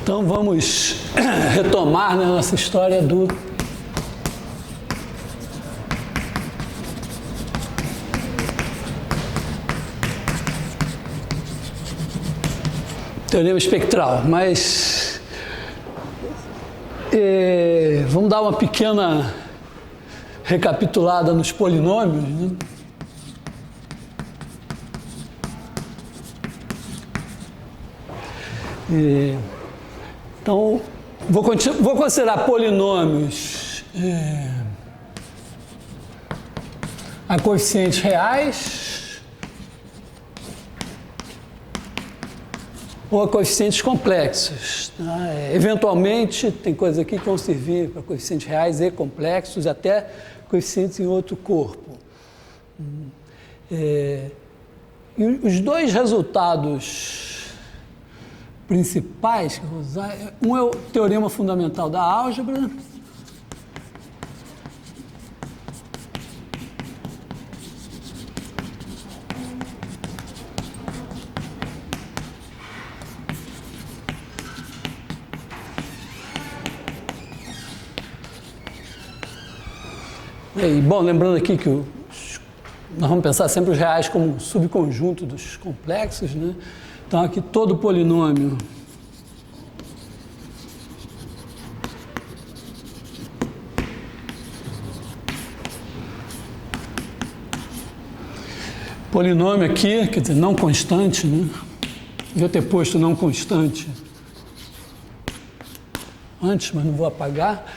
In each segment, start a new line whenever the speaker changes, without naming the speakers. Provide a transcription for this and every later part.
Então vamos retomar, né, nossa história do teorema espectral, mas vamos dar uma pequena recapitulada nos polinômios, né? Então, vou considerar polinômios a coeficientes reais ou a coeficientes complexos. Tá? Eventualmente, tem coisas aqui que vão servir para coeficientes reais e complexos, até coeficientes em outro corpo. E os dois resultados principais que eu vou usar, um é o teorema fundamental da álgebra, e, bom, lembrando aqui que nós vamos pensar sempre os reais como um subconjunto dos complexos, né? Então, aqui todo polinômio aqui, quer dizer, não constante, né? Devia ter posto não constante antes, mas não vou apagar.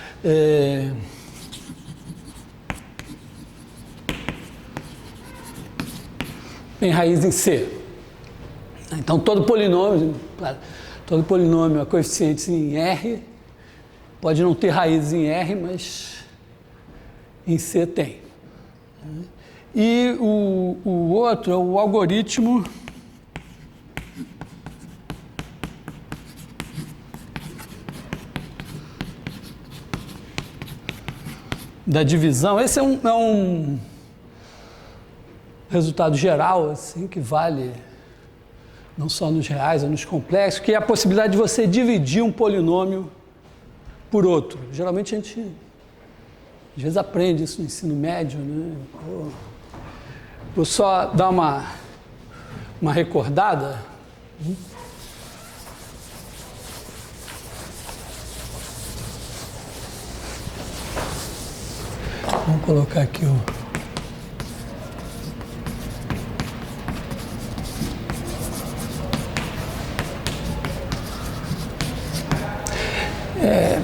Tem raiz em C. Então, todo polinômio a coeficientes em R, pode não ter raízes em R, mas em C tem. E o outro é o algoritmo da divisão. Esse é um resultado geral, assim, que vale não só nos reais ou nos complexos, que é a possibilidade de você dividir um polinômio por outro. Geralmente a gente, às vezes, aprende isso no ensino médio, né? Vou só dar uma recordada. Vamos colocar aqui o...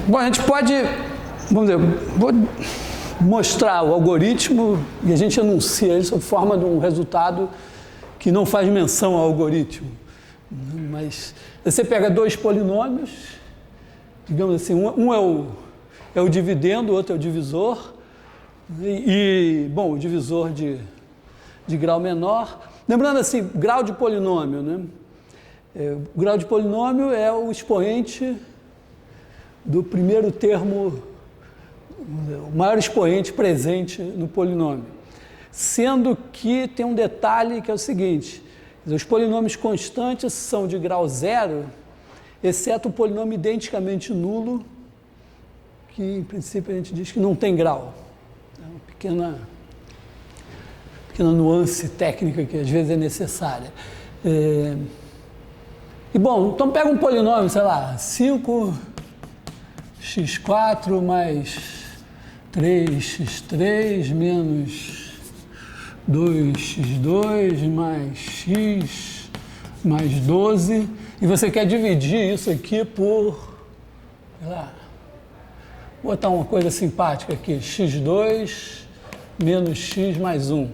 Bom, a gente pode, vamos dizer, vou mostrar o algoritmo e a gente anuncia ele sob forma de um resultado que não faz menção ao algoritmo. Mas você pega dois polinômios, digamos assim, um é o dividendo, o outro é o divisor, bom, o divisor de grau menor. Lembrando assim, grau de polinômio, né? O grau de polinômio é o expoente do primeiro termo, o maior expoente presente no polinômio. Sendo que tem um detalhe que é o seguinte: os polinômios constantes são de grau zero, exceto o polinômio identicamente nulo, que em princípio a gente diz que não tem grau. É uma pequena nuance técnica que às vezes é necessária. Bom, então pega um polinômio, sei lá, 5x4 mais 3x3 menos 2x2 mais x mais 12, e você quer dividir isso aqui por, sei lá, vou botar uma coisa simpática aqui, x2 menos x mais 1.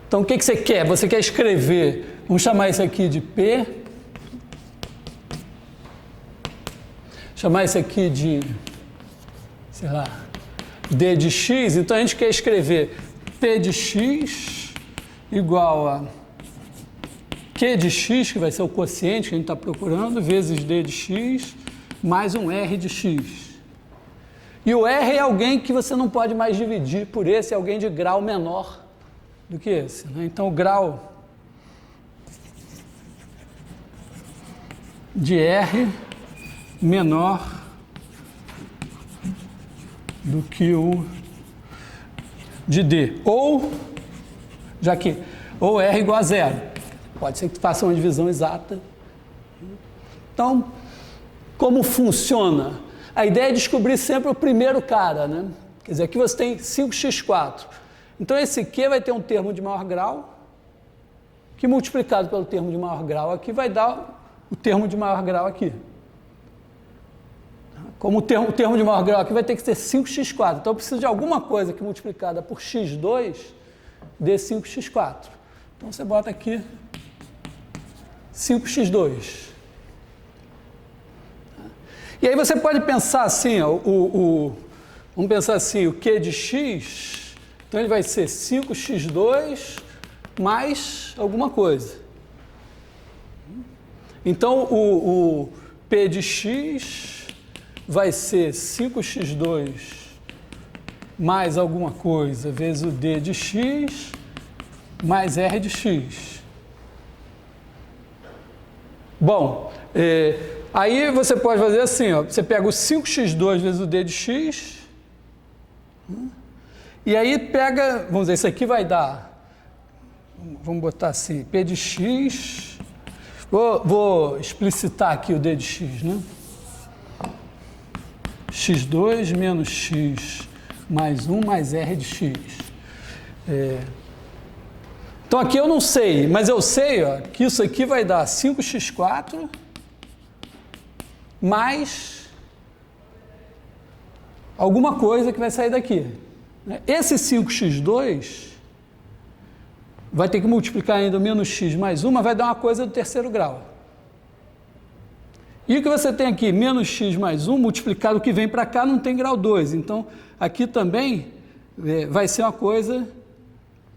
Então, o que você quer? Você quer escrever, vamos chamar isso aqui de P, chamar isso aqui de, sei lá, D de x, então a gente quer escrever P de x igual a Q de x, que vai ser o quociente que a gente está procurando, vezes D de x, mais um R de x. E o R é alguém que você não pode mais dividir por esse, é alguém de grau menor do que esse, né? Então, o grau de R menor do que o de D. Ou, já que, ou R igual a zero. Pode ser que faça uma divisão exata. Então, como funciona? A ideia é descobrir sempre o primeiro cara, né? Quer dizer, aqui você tem 5x4. Então, esse Q vai ter um termo de maior grau, que multiplicado pelo termo de maior grau aqui vai dar o termo de maior grau aqui. Como o termo de maior grau aqui vai ter que ser 5x4. Então, eu preciso de alguma coisa que multiplicada por x2 dê 5x4. Então, você bota aqui 5x2. E aí você pode pensar assim, ó, vamos pensar assim, o Q de x, então ele vai ser 5x2 mais alguma coisa. Então, o P de x vai ser 5x2 mais alguma coisa vezes o D de x mais R de x. Bom, aí você pode fazer assim, ó, você pega o 5x2 vezes o D de x, e aí pega, vamos dizer, isso aqui vai dar, vamos botar assim, P de x, vou explicitar aqui o D de x, né? x2 menos x mais 1 mais R de x. Então aqui eu não sei, mas eu sei, ó, que isso aqui vai dar 5x4 mais alguma coisa que vai sair daqui. Esse 5x2 vai ter que multiplicar ainda o menos x mais 1, mas vai dar uma coisa do terceiro grau. E o que você tem aqui, menos x mais 1, multiplicado o que vem para cá, não tem grau 2. Então, aqui também vai ser uma coisa...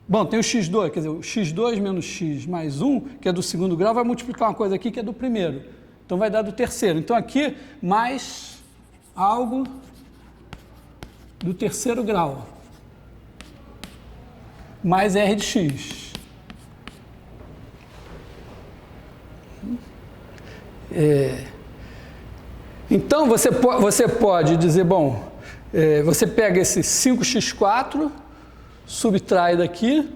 Bom, tem o x2, quer dizer, o x2 menos x mais 1, que é do segundo grau, vai multiplicar uma coisa aqui que é do primeiro. Então, vai dar do terceiro. Então, aqui, mais algo do terceiro grau. Mais R de x. Então, você pode dizer, bom, você pega esse 5x4, subtrai daqui,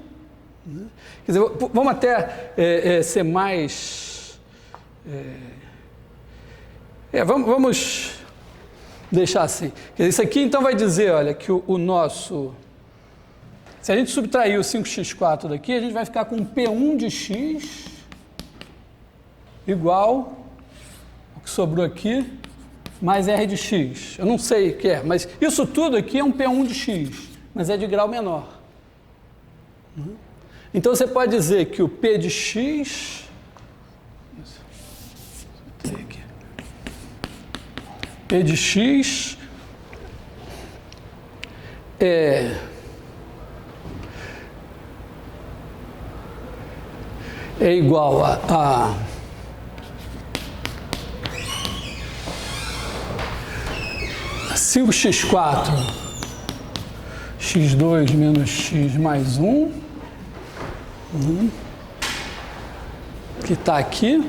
né? Quer dizer, vamos até ser mais... vamos deixar assim. Quer dizer, isso aqui, então, vai dizer, olha, que o nosso... Se a gente subtrair o 5x4 daqui, a gente vai ficar com P1 de x igual ao que sobrou aqui, mais R de x. Eu não sei o que é, mas isso tudo aqui é um P1 de x, mas é de grau menor. Então, você pode dizer que o P de x... P de x é igual a 5x4 x2 menos x mais 1, que está aqui.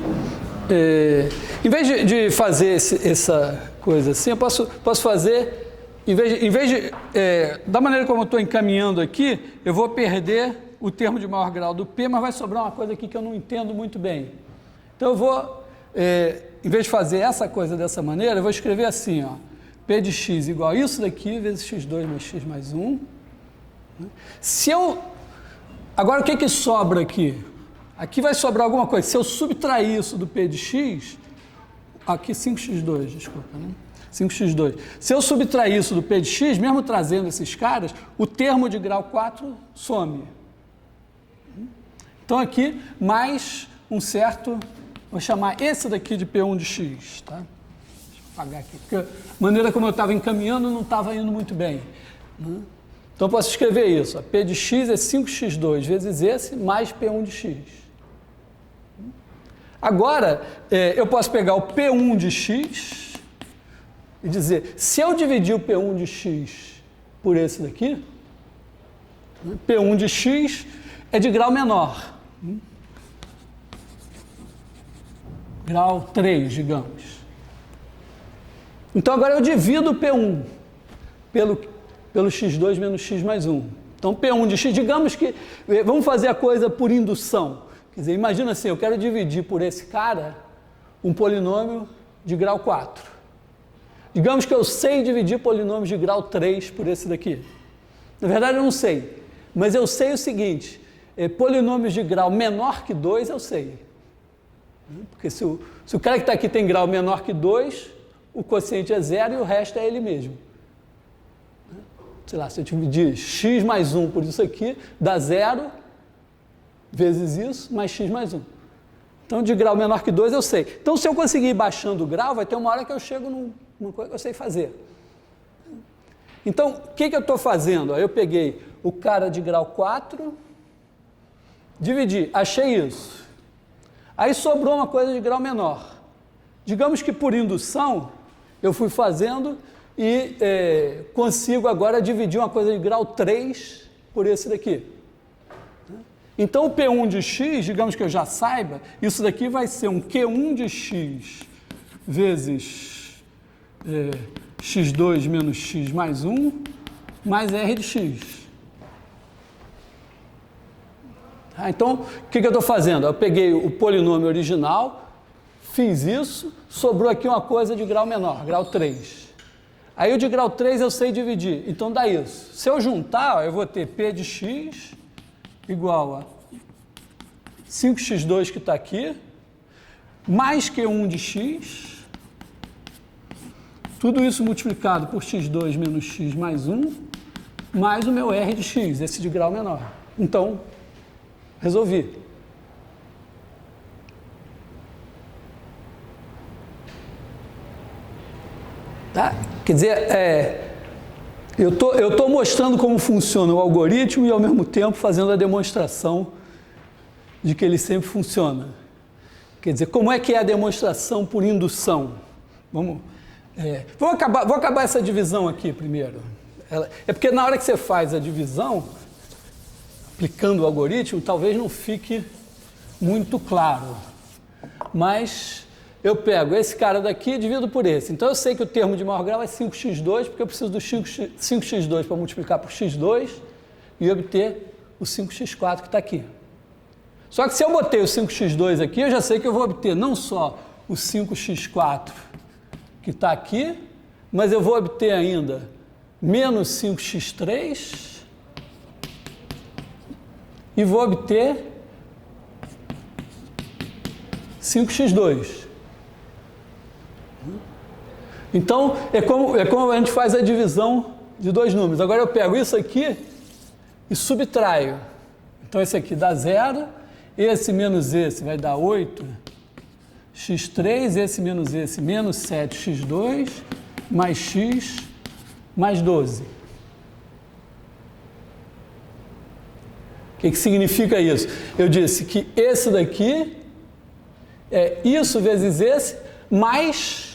Em vez de fazer essa coisa assim, eu posso fazer, em vez de da maneira como eu estou encaminhando aqui, eu vou perder o termo de maior grau do P, mas vai sobrar uma coisa aqui que eu não entendo muito bem. Então eu vou, em vez de fazer essa coisa dessa maneira, eu vou escrever assim, ó, P de x igual a isso daqui, vezes x2 mais x mais 1. Agora, o que sobra aqui? Aqui vai sobrar alguma coisa. Se eu subtrair isso do P de x, aqui 5x2, desculpa, né? 5x2. Se eu subtrair isso do P de x, mesmo trazendo esses caras, o termo de grau 4 some. Então, aqui, mais um certo... Vou chamar esse daqui de P1 de x, tá? Deixa eu apagar aqui, porque a maneira como eu estava encaminhando não estava indo muito bem, né? Então, eu posso escrever isso. A P de x é 5x2 vezes esse, mais P1 de x. Agora, eu posso pegar o P1 de x e dizer, se eu dividir o P1 de x por esse daqui, P1 de x é de grau menor. grau 3, digamos. Então agora eu divido P1 pelo x2 menos x mais 1. Então P1 de x, digamos que, vamos fazer a coisa por indução. Quer dizer, imagina assim, eu quero dividir por esse cara um polinômio de grau 4. Digamos que eu sei dividir polinômios de grau 3 por esse daqui. Na verdade eu não sei, mas eu sei o seguinte, polinômios de grau menor que 2 eu sei. Porque se o cara que está aqui tem grau menor que 2, o quociente é 0 e o resto é ele mesmo. Sei lá, se eu dividir x mais 1 por isso aqui, dá 0 vezes isso, mais x mais 1. Então, de grau menor que 2 eu sei. Então, se eu conseguir ir baixando o grau, vai ter uma hora que eu chego numa coisa que eu sei fazer. Então, o que eu estou fazendo? Eu peguei o cara de grau 4, dividi, achei isso. Aí sobrou uma coisa de grau menor. Digamos que por indução, eu fui fazendo e consigo agora dividir uma coisa de grau 3 por esse daqui. Então, o P1 de x, digamos que eu já saiba, isso daqui vai ser um Q1 de x vezes x2 menos x mais 1, mais R de x. Então, o que eu estou fazendo? Eu peguei o polinômio original, fiz isso, sobrou aqui uma coisa de grau menor, grau 3. Aí o de grau 3 eu sei dividir, então dá isso. Se eu juntar, eu vou ter P de x igual a 5x2 que está aqui, mais Q1 de x, tudo isso multiplicado por x2 menos x mais 1, mais o meu R de x, esse de grau menor. Então, resolvi. Tá? Quer dizer, eu tô mostrando como funciona o algoritmo e, ao mesmo tempo, fazendo a demonstração de que ele sempre funciona. Quer dizer, como é que é a demonstração por indução? Vou acabar essa divisão aqui primeiro. É porque na hora que você faz a divisão, aplicando o algoritmo, talvez não fique muito claro. Mas eu pego esse cara daqui e divido por esse. Então eu sei que o termo de maior grau é 5x2, porque eu preciso do 5x2 para multiplicar por x2 e obter o 5x4 que está aqui. Só que se eu botei o 5x2 aqui, eu já sei que eu vou obter não só o 5x4 que está aqui, mas eu vou obter ainda menos 5x3 e vou obter 5x2. Então, é como a gente faz a divisão de dois números. Agora eu pego isso aqui e subtraio. Então, esse aqui dá 0, esse menos esse vai dar 8x3, esse menos esse, menos 7x2, mais x, mais 12. O que significa isso? Eu disse que esse daqui é isso vezes esse, mais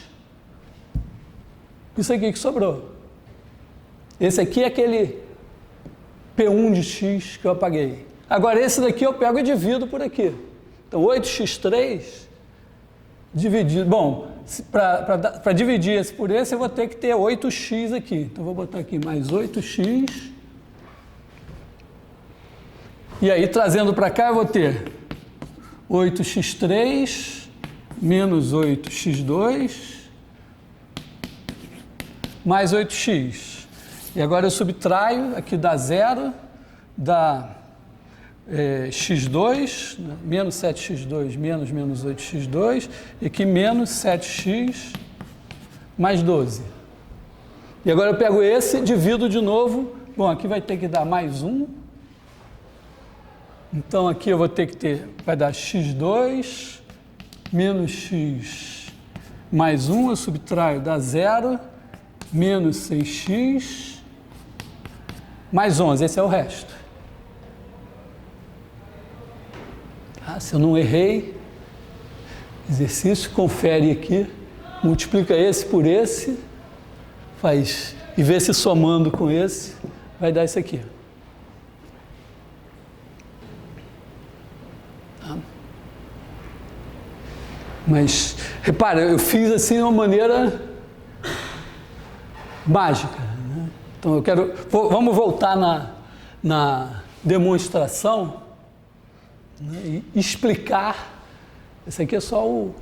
isso aqui que sobrou. Esse aqui é aquele P1 de x que eu apaguei. Agora, esse daqui eu pego e divido por aqui. Então, 8x3 dividido... Bom, para dividir esse por esse, eu vou ter que ter 8x aqui. Então, vou botar aqui mais 8x. E aí, trazendo para cá, eu vou ter 8x3 menos 8x2 mais 8x. E agora eu subtraio, aqui dá 0, dá x2, menos 7x2 menos 8x2, e aqui menos 7x mais 12. E agora eu pego esse, divido de novo. Bom, aqui vai ter que dar mais 1. Então aqui eu vou ter que ter, vai dar x2 menos x mais 1, eu subtraio, dá 0, menos 6x mais 11, esse é o resto. Tá? Se eu não errei, exercício, confere aqui, multiplica esse por esse, faz, e vê se somando com esse, vai dar isso aqui. Tá? Mas, repara, eu fiz assim de uma maneira mágica, né? Então vamos voltar na demonstração, né, e explicar. Esse aqui é só o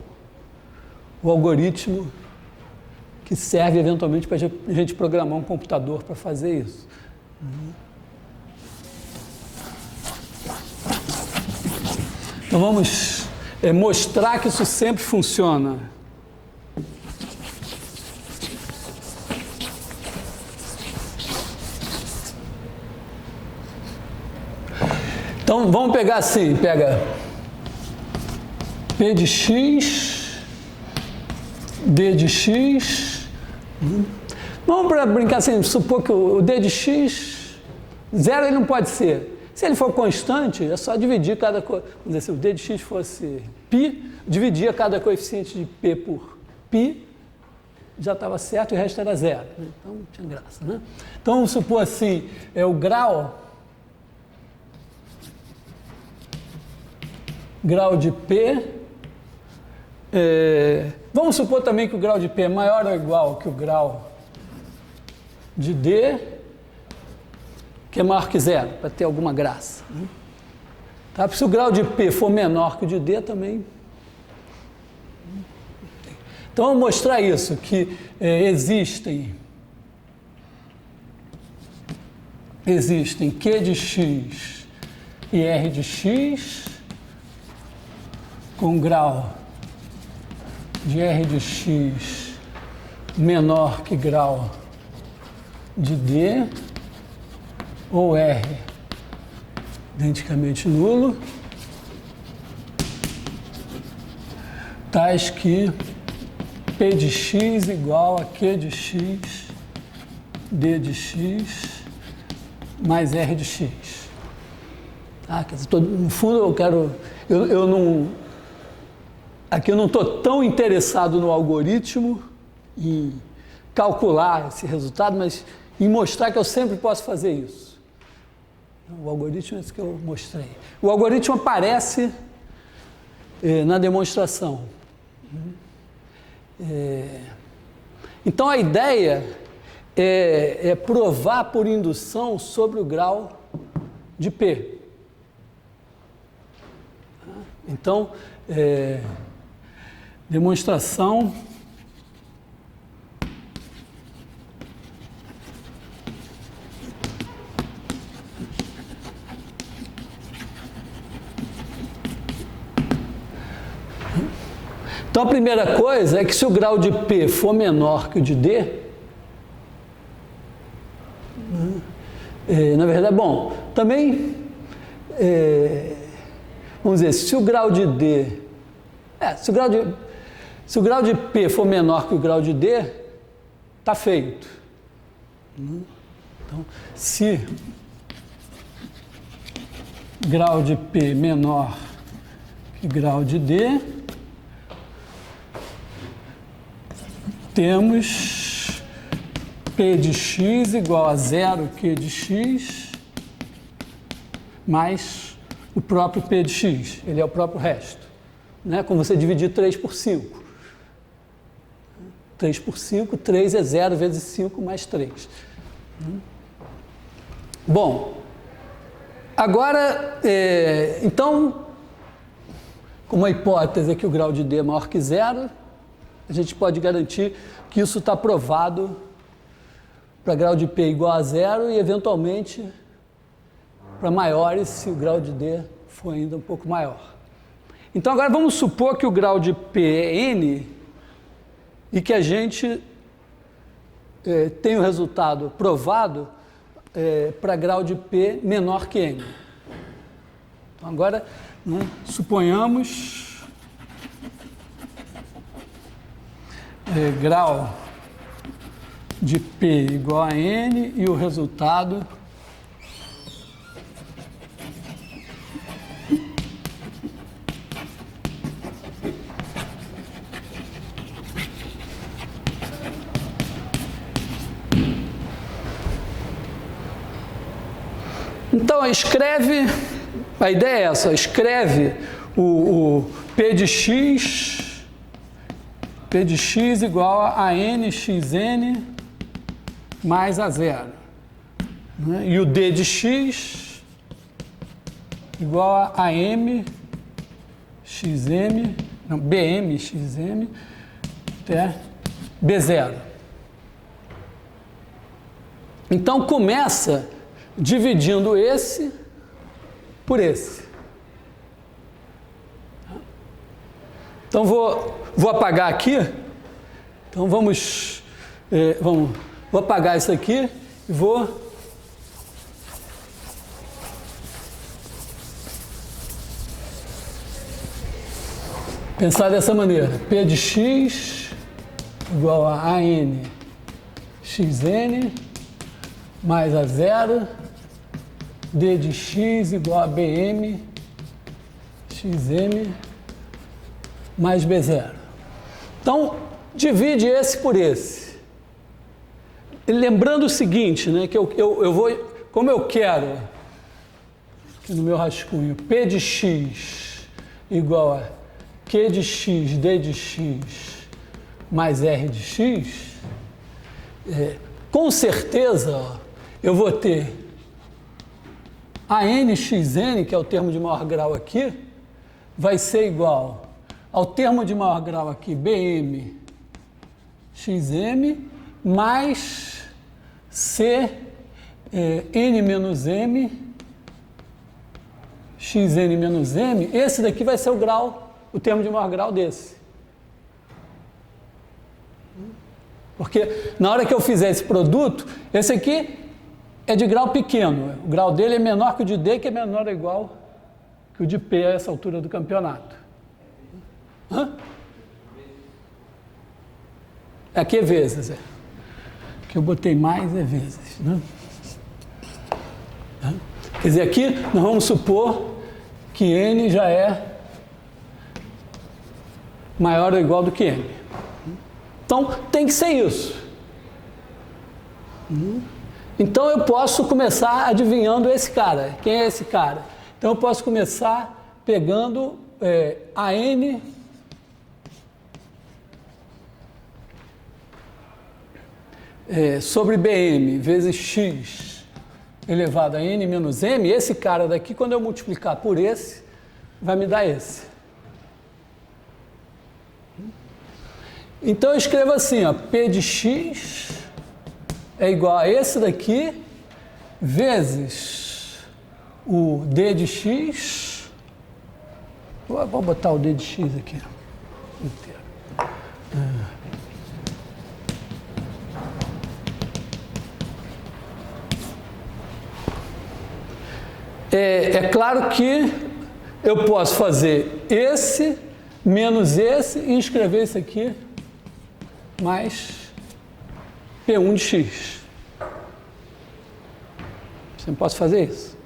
algoritmo que serve eventualmente para a gente programar um computador para fazer isso. Então vamos mostrar que isso sempre funciona. Então vamos pegar assim, pega P de x, D de x. Vamos para brincar assim, supor que o D de x, zero ele não pode ser. Se ele for constante, é só dividir cada coisa. Vamos dizer, se o D de x fosse π, dividia cada coeficiente de P por π, já estava certo e o resto era zero. Então não tinha graça, né? Então vamos supor assim, o grau de P, vamos supor também que o grau de P é maior ou igual que o grau de D, que é maior que zero, para ter alguma graça, né? Tá? Se o grau de P for menor que o de D também. Então, vamos mostrar isso, que existem Q de x e R de x com grau de R de x menor que grau de D, ou R identicamente nulo, tais que P de x igual a Q de x, D de x, mais R de x. Tá? Quer dizer, no fundo eu quero... Eu não... Aqui eu não estou tão interessado no algoritmo, em calcular esse resultado, mas em mostrar que eu sempre posso fazer isso. O algoritmo é esse que eu mostrei. O algoritmo aparece na demonstração. Então a ideia é provar por indução sobre o grau de P. Então, demonstração Então, a primeira coisa é que se o grau de P for menor que o de D, na verdade, bom, também, vamos dizer, se o grau de D, se o grau de P for menor que o grau de D, está feito. Então, se grau de P menor que grau de D, temos P de x igual a 0 Q de x mais o próprio P de x, ele é o próprio resto, né? Como você dividir 3 por 5. 3 por 5, 3 é 0 vezes 5 mais 3. Bom, agora, então, como a hipótese é que o grau de D é maior que 0, a gente pode garantir que isso está provado para grau de P igual a 0 e, eventualmente, para maiores se o grau de D for ainda um pouco maior. Então, agora vamos supor que o grau de P é N e que a gente tem o resultado provado para grau de P menor que N. Então, agora, né, suponhamos grau de P igual a N e o resultado então escreve, a ideia é essa, escreve o P de x P de x igual a nxn mais a zero. Né? E o D de x igual a m xm, não, bm xm até b0. Então começa dividindo esse por esse. Então vou apagar aqui. Então vou apagar isso aqui e vou pensar dessa maneira. P de x igual a n xn mais a zero, D de x igual a bm xm mais b0. Então, divide esse por esse. E lembrando o seguinte, né, que eu vou, como eu quero, aqui no meu rascunho, P de x igual a Q de x, D de x mais R de x, com certeza, ó, eu vou ter a nxn, que é o termo de maior grau aqui, vai ser igual ao termo de maior grau aqui, bm xm, mais c n menos m, xn menos m. Esse daqui vai ser o grau, o termo de maior grau desse. Porque na hora que eu fizer esse produto, esse aqui é de grau pequeno. O grau dele é menor que o de D, que é menor ou igual que o de P a essa altura do campeonato. Aqui é vezes, O que eu botei mais é vezes, né? Quer dizer, aqui nós vamos supor que N já é maior ou igual do que M. Então, tem que ser isso. Então, eu posso começar adivinhando esse cara. Quem é esse cara? Então, eu posso começar pegando a N sobre Bm vezes x elevado a n menos m. Esse cara daqui, quando eu multiplicar por esse, vai me dar esse. Então, eu escrevo assim, ó, P de x é igual a esse daqui, vezes o D de x. Vou botar o D de x aqui inteiro. É claro que eu posso fazer esse menos esse e escrever isso aqui mais P1 de x. Você não pode fazer isso.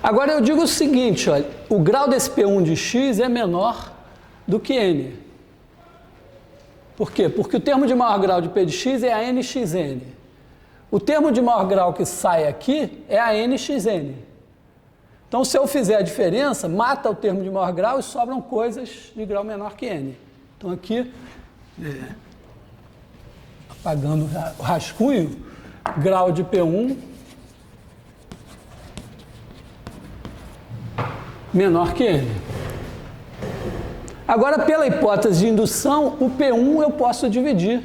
Agora eu digo o seguinte, olha, o grau desse P1 de x é menor do que n. Por quê? Porque o termo de maior grau de P de x é a nxn. O termo de maior grau que sai aqui é a nxn. Então, se eu fizer a diferença, mata o termo de maior grau e sobram coisas de grau menor que n. Então, aqui, apagando o rascunho, grau de P1 menor que n. Agora, pela hipótese de indução, o P1 eu posso dividir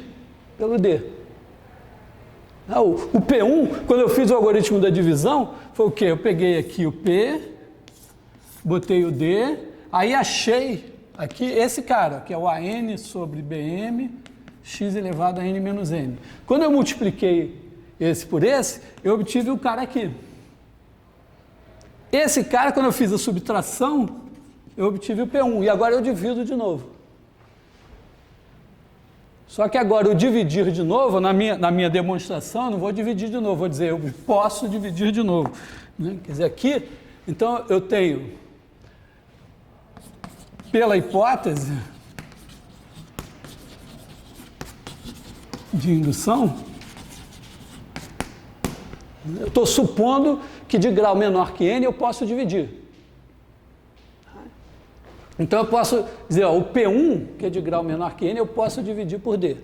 pelo D. O P1, quando eu fiz o algoritmo da divisão, foi o quê? Eu peguei aqui o P, botei o D, aí achei aqui esse cara, que é o AN sobre BM, x elevado a n menos m. Quando eu multipliquei esse por esse, eu obtive o cara aqui. Esse cara, quando eu fiz a subtração, eu obtive o P1, e agora eu divido de novo. Só que agora, o dividir de novo, na minha demonstração, eu não vou dividir de novo, vou dizer, eu posso dividir de novo. Né? Quer dizer, aqui, então, eu tenho, pela hipótese de indução, eu estou supondo que de grau menor que n eu posso dividir. Então eu posso dizer, ó, o P1, que é de grau menor que N, eu posso dividir por D.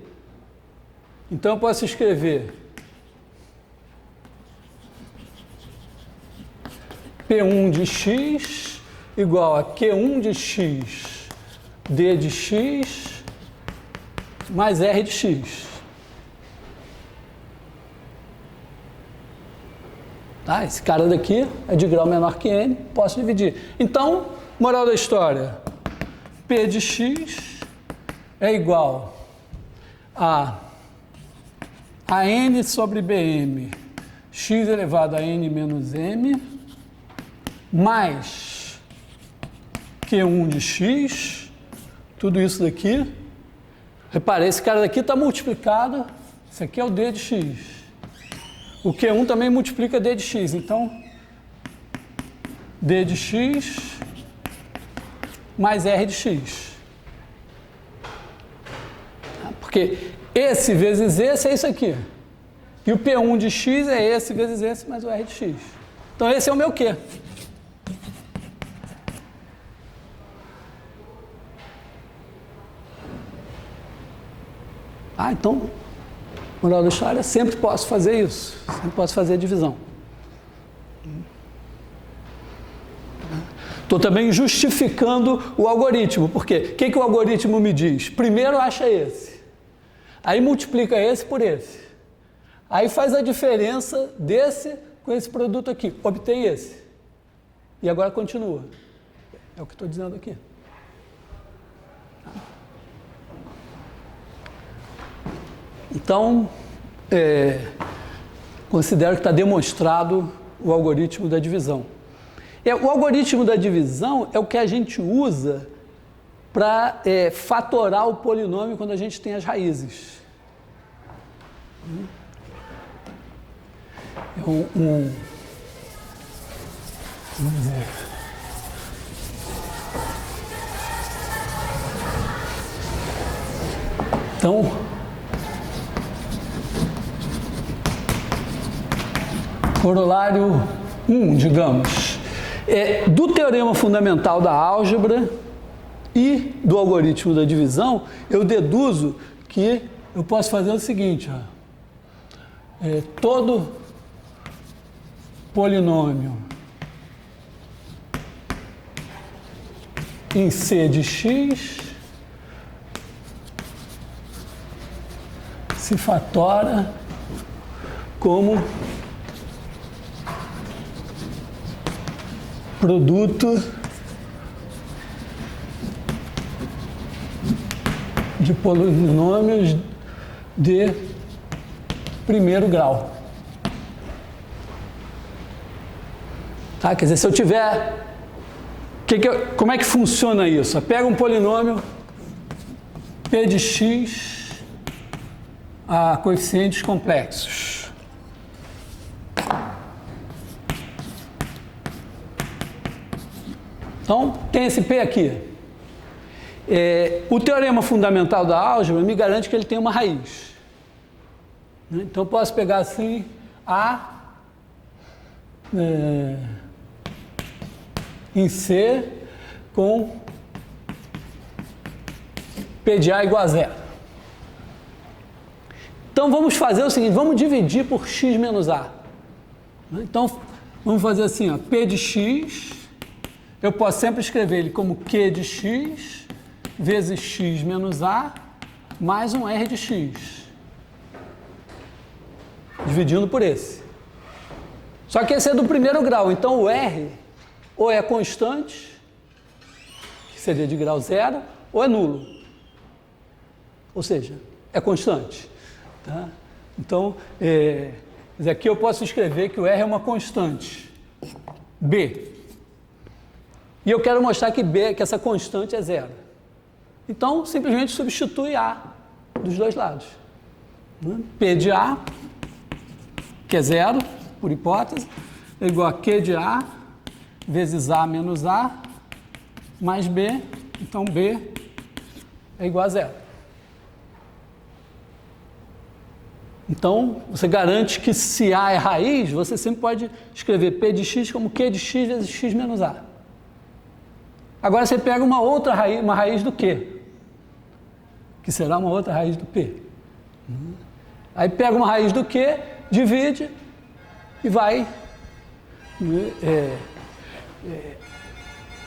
Então eu posso escrever P1 de x igual a Q1 de x, D de x, mais R de x. Tá? Esse cara daqui é de grau menor que N, posso dividir. Então, moral da história, P de x é igual a N sobre Bm, x elevado a N menos M, mais Q1 de x, tudo isso daqui. Reparei, esse cara daqui está multiplicado, esse aqui é o D de x. O Q1 também multiplica D de x, então D de x mais R de x. Porque esse vezes esse é isso aqui. E o P1 de x é esse vezes esse mais o R de x. Então esse é o meu Q. Então, moral da história, sempre posso fazer isso. Sempre posso fazer a divisão. Estou também justificando o algoritmo. Por quê? O que o algoritmo me diz? Primeiro acha esse. Aí multiplica esse por esse. Aí faz a diferença desse com esse produto aqui. Obtém esse. E agora continua. É o que estou dizendo aqui. Então, considero que está demonstrado o algoritmo da divisão. O algoritmo da divisão é o que a gente usa para fatorar o polinômio quando a gente tem as raízes. Vamos ver. Então, corolário 1, digamos, do teorema fundamental da álgebra e do algoritmo da divisão, eu deduzo que eu posso fazer o seguinte, todo polinômio em C de x se fatora como produto de polinômios de primeiro grau. Tá? Quer dizer, se eu tiver... como é que funciona isso? Eu pego um polinômio P de x a coeficientes complexos. Então, tem esse P aqui. O teorema fundamental da álgebra me garante que ele tem uma raiz. Então, eu posso pegar assim, A em C com P de A igual a zero. Então, vamos fazer o seguinte, vamos dividir por x menos A. Então, vamos fazer assim, ó, P de x... Eu posso sempre escrever ele como Q de x vezes x menos A mais um R de x. Dividindo por esse. Só que esse é do primeiro grau, então o R ou é constante, que seria de grau zero, ou é nulo. Ou seja, é constante. Tá? Então, aqui eu posso escrever que o R é uma constante. B. E eu quero mostrar que B, que essa constante é zero. Então, simplesmente substitui A dos dois lados. P de A, que é zero, por hipótese, é igual a Q de A vezes A menos A, mais B. Então, B é igual a zero. Então, você garante que se A é raiz, você sempre pode escrever P de x como Q de x vezes x menos A. Agora você pega uma outra raiz, uma raiz do Q, que será uma outra raiz do P. Aí pega uma raiz do Q, divide e vai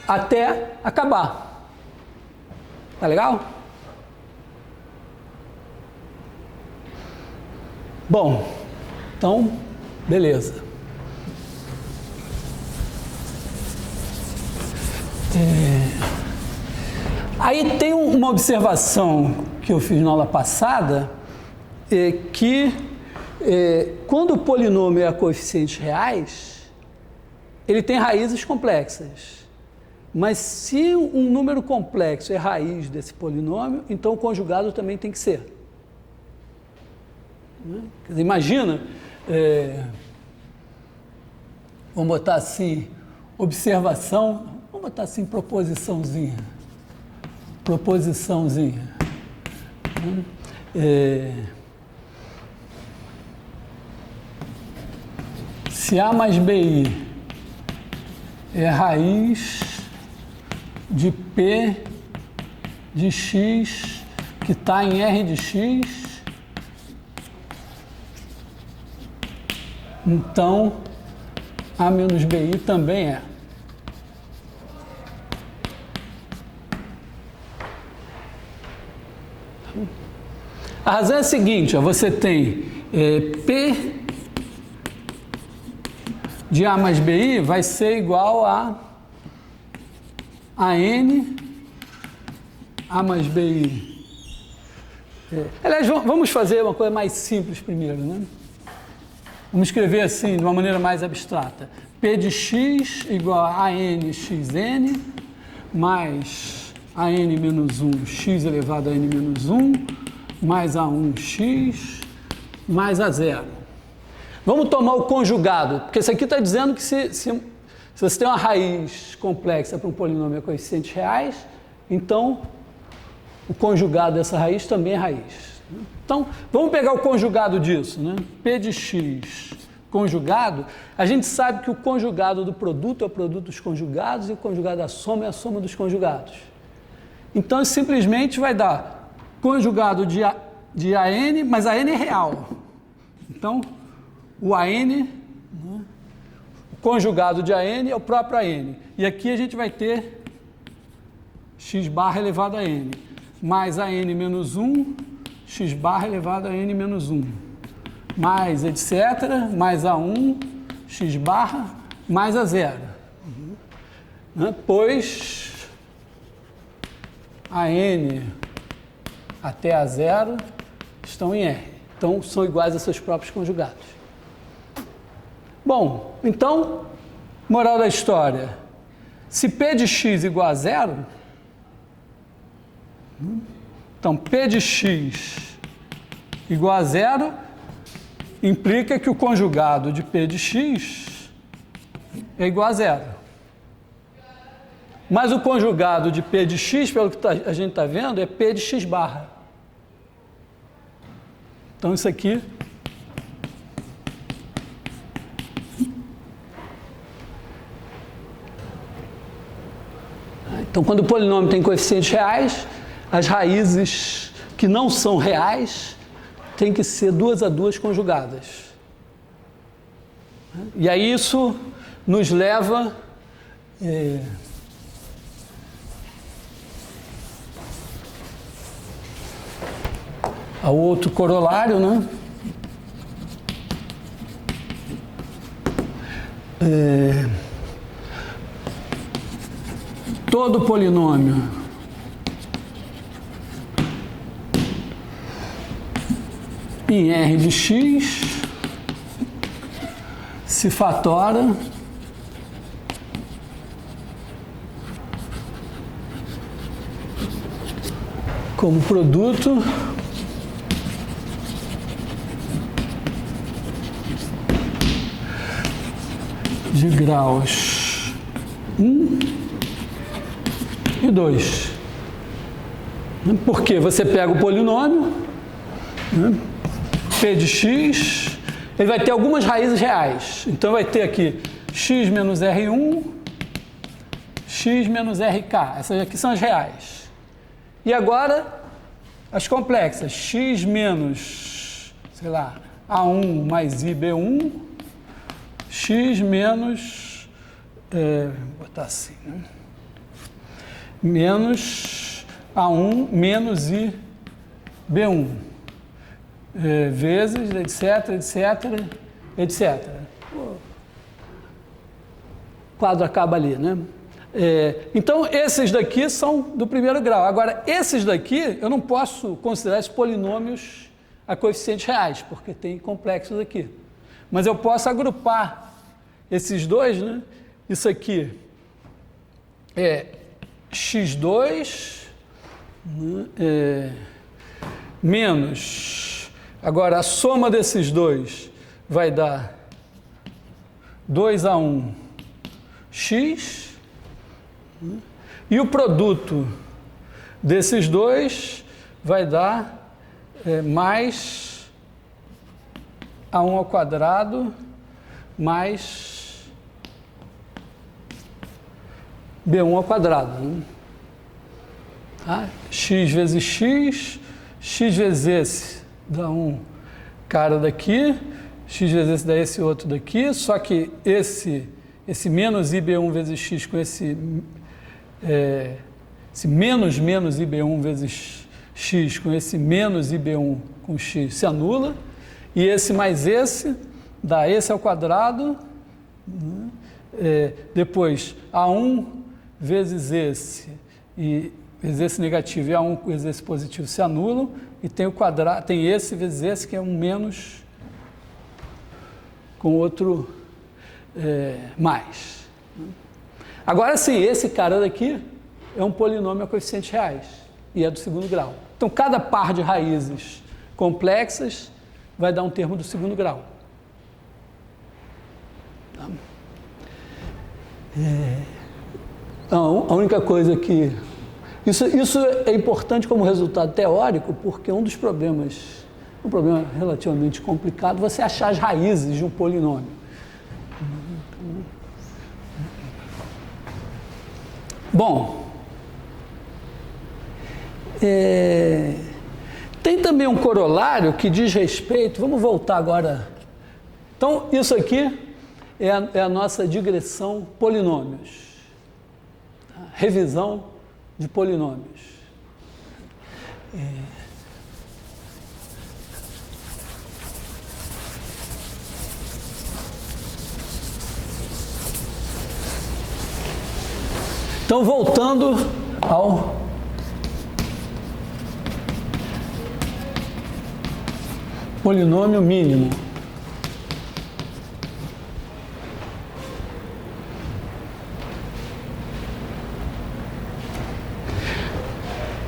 até acabar. Tá legal? Bom, então, beleza. Aí tem uma observação que eu fiz na aula passada, que quando o polinômio é a coeficientes reais, ele tem raízes complexas. Mas se um número complexo é raiz desse polinômio, então o conjugado também tem que ser. Quer dizer, imagina, vamos botar assim, observação, vamos botar assim, proposiçãozinha. Se A mais BI é raiz de P de X que está em R de X, então A menos BI também é. A razão é a seguinte, ó, você tem P de A mais BI vai ser igual a N A mais BI. Aliás, vamos fazer uma coisa mais simples primeiro, né? Vamos escrever assim, de uma maneira mais abstrata. P de X igual a N xn mais a N menos 1 x elevado a N menos 1 mais A1x mais A0. Vamos tomar o conjugado, porque isso aqui está dizendo que se você tem uma raiz complexa para um polinômio a coeficientes reais, então o conjugado dessa raiz também é raiz. Então, vamos pegar o conjugado disso, né? P de x conjugado, a gente sabe que o conjugado do produto é o produto dos conjugados e o conjugado da soma é a soma dos conjugados. Então, simplesmente vai dar conjugado de AN, mas a N é real. Então, o AN, né, o conjugado de AN é o próprio AN. E aqui a gente vai ter x barra elevado a N, mais a N menos 1, x barra elevado a N menos 1, mais etc., mais A1, x barra, mais A0. Pois a N até A0 estão em R. Então, são iguais a seus próprios conjugados. Bom, então, moral da história. Se P de x igual a 0, então P de x igual a 0 implica que o conjugado de P de x é igual a 0. Mas o conjugado de P de x, pelo que a gente está vendo, é P de x barra. Então, isso aqui então, quando o polinômio tem coeficientes reais, as raízes que não são reais têm que ser 2 a 2 conjugadas. E aí isso nos leva ao outro corolário, né? Todo polinômio em R de x se fatora como produto de graus 1 e 2. Porque você pega o polinômio, né, P de x, ele vai ter algumas raízes reais. Então vai ter aqui x menos R1, x menos RK. Essas aqui são as reais. E agora, as complexas. X menos, sei lá, A1 mais IB1, x menos, vou botar assim, né? Menos A1 menos IB1, vezes, etc, etc, etc. O quadro acaba ali, né? Então, esses daqui são do primeiro grau. Agora, esses daqui, eu não posso considerar esses polinômios a coeficientes reais, porque tem complexos aqui. Mas eu posso agrupar esses dois, né? Isso aqui é x2 menos... Agora, a soma desses dois vai dar 2A1 x, e o produto desses dois vai dar mais A1 ao quadrado mais B1 ao quadrado. Né? Tá? X vezes x, x vezes esse dá um cara daqui, x vezes esse dá esse outro daqui, só que esse menos IB1 vezes x com esse menos IB1 vezes x com esse menos IB1 com x se anula, e esse mais esse dá esse ao quadrado, depois A1 vezes esse, e vezes esse negativo e A1 vezes esse positivo se anulam, e tem o quadrado, tem esse vezes esse, que é um menos com outro mais. Agora sim, esse cara daqui é um polinômio a coeficientes reais e é do segundo grau. Então, cada par de raízes complexas vai dar um termo do segundo grau. A única coisa que... Isso é importante como resultado teórico, porque um dos problemas, um problema relativamente complicado, você achar as raízes de um polinômio. Bom, tem também um corolário que diz respeito, vamos voltar agora. Então, isso aqui é a nossa digressão polinômios, tá? Revisão de polinômios. Então, voltando ao polinômio mínimo.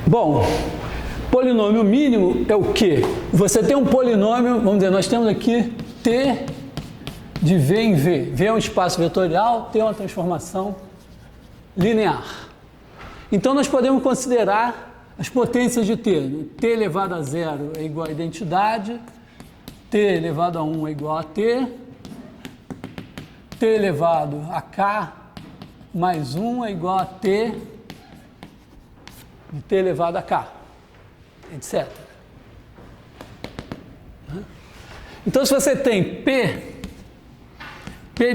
Bom, polinômio mínimo é o quê? Você tem um polinômio, vamos dizer, nós temos aqui T de V em V. V é um espaço vetorial, T é uma transformação linear. Então, nós podemos considerar as potências de T. Né? T elevado a 0 é igual a identidade, T elevado a 1 é igual a T, T elevado a K mais 1 é igual a T de T elevado a K, etc. Então, se você tem P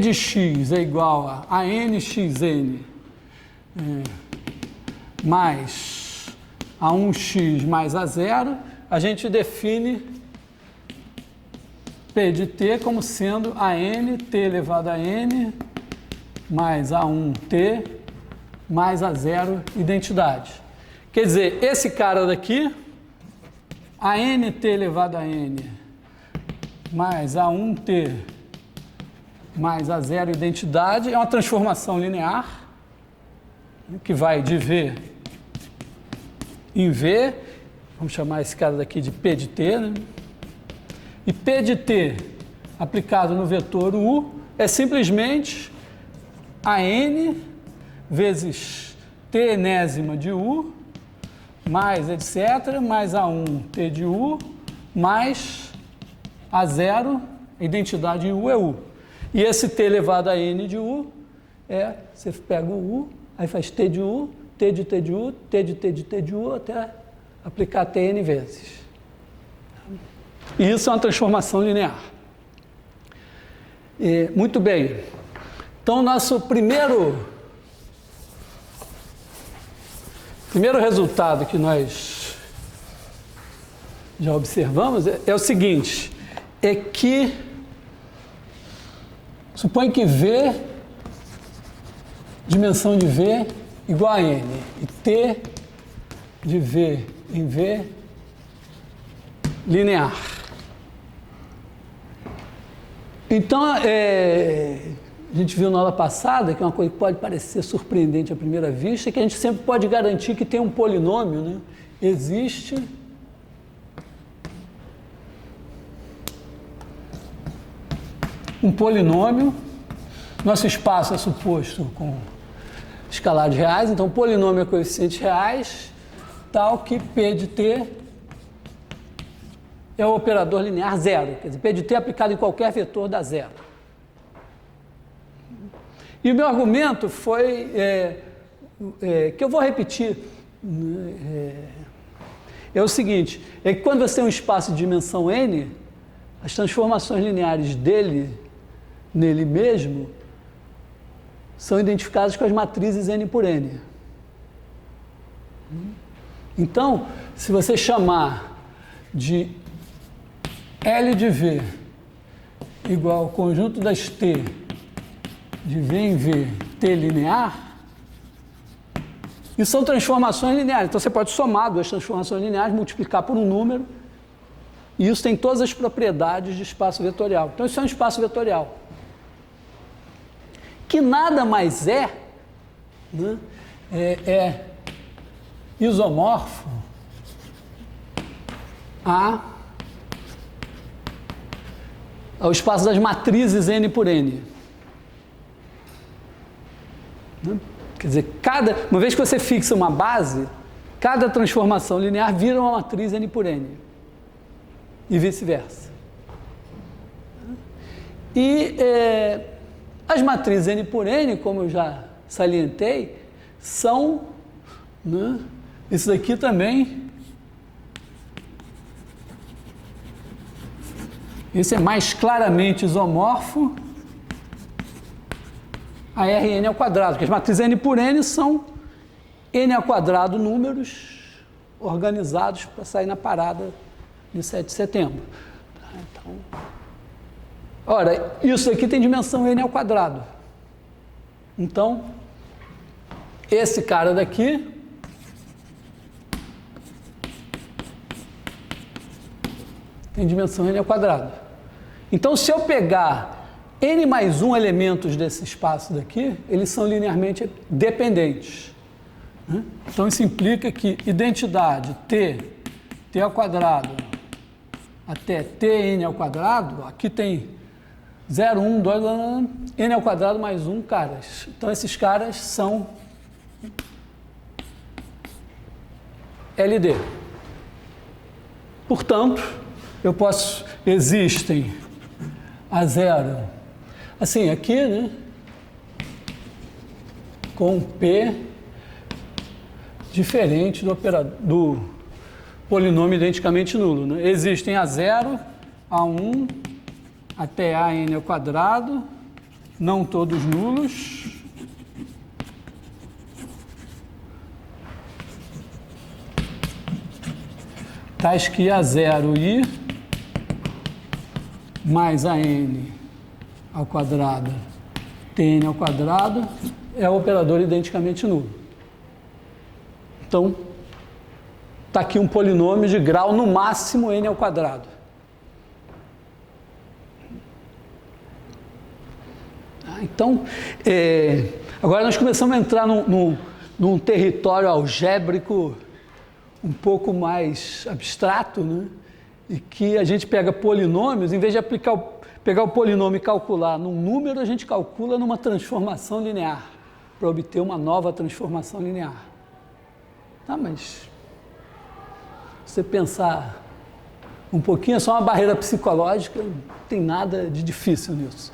de x é igual a nxn mais A1x mais A0, a gente define P de T como sendo AN, T elevado a N, mais A1T, mais A0, identidade. Quer dizer, esse cara daqui, ANT elevado a N, mais A1T, mais A0, identidade, é uma transformação linear, que vai de V em V, vamos chamar esse cara daqui de P de T, né? E P de T aplicado no vetor U é simplesmente AN vezes T enésima de U, mais etc, mais A1 T de U, mais A0, a identidade em U é U. E esse T elevado a N de U você pega o U, aí faz T de U, T de T de U, T de T de T de U, até aplicar Tn vezes. E isso é uma transformação linear. Muito bem. Então, nosso primeiro resultado que nós já observamos é o seguinte, é que supõe que V, dimensão de V igual a N, e T de V em V linear. Então, a gente viu na aula passada, que é uma coisa que pode parecer surpreendente à primeira vista, é que a gente sempre pode garantir que tem um polinômio, né? Existe um polinômio, nosso espaço é suposto com escalares reais, então polinômio é coeficientes reais, tal que P de T é o operador linear zero, quer dizer, P de T aplicado em qualquer vetor dá zero. E o meu argumento foi, que eu vou repetir, é o seguinte, é que quando você tem um espaço de dimensão n, as transformações lineares nele mesmo, são identificadas com as matrizes n por n. Então, se você chamar de L de V igual ao conjunto das T de V em V, T linear, isso são transformações lineares. Então, você pode somar duas transformações lineares, multiplicar por um número, e isso tem todas as propriedades de espaço vetorial. Então, isso é um espaço vetorial, que nada mais é, né, é isomorfo ao espaço das matrizes n por n. Quer dizer, uma vez que você fixa uma base, cada transformação linear vira uma matriz n por n. E vice-versa. E as matrizes n por n, como eu já salientei, são, né, isso daqui também, esse é mais claramente isomorfo a Rn ao quadrado, porque as matrizes n por n são n ao quadrado números organizados para sair na parada de 7 de setembro. Então, ora, isso aqui tem dimensão n ao quadrado. Então, esse cara daqui tem dimensão n ao quadrado. Então, se eu pegar n mais 1 elementos desse espaço daqui, eles são linearmente dependentes. Então, isso implica que identidade t ao quadrado até tn ao quadrado, aqui tem 0, 1, 2, n ao quadrado mais 1 caras. Então, esses caras são LD. Portanto, existem a zero, assim, aqui, né, com P diferente do polinômio identicamente nulo, né? Existem a 0, a 1, até a n ao quadrado, não todos nulos. Tais que a 0 i mais a n ao quadrado, tn ao quadrado, é o operador identicamente nulo. Então, está aqui um polinômio de grau no máximo n ao quadrado. Então, agora nós começamos a entrar num território algébrico um pouco mais abstrato, né? E que a gente pega polinômios, em vez de pegar o polinômio e calcular num número, a gente calcula numa transformação linear, para obter uma nova transformação linear. Tá, mas se você pensar um pouquinho, é só uma barreira psicológica, não tem nada de difícil nisso.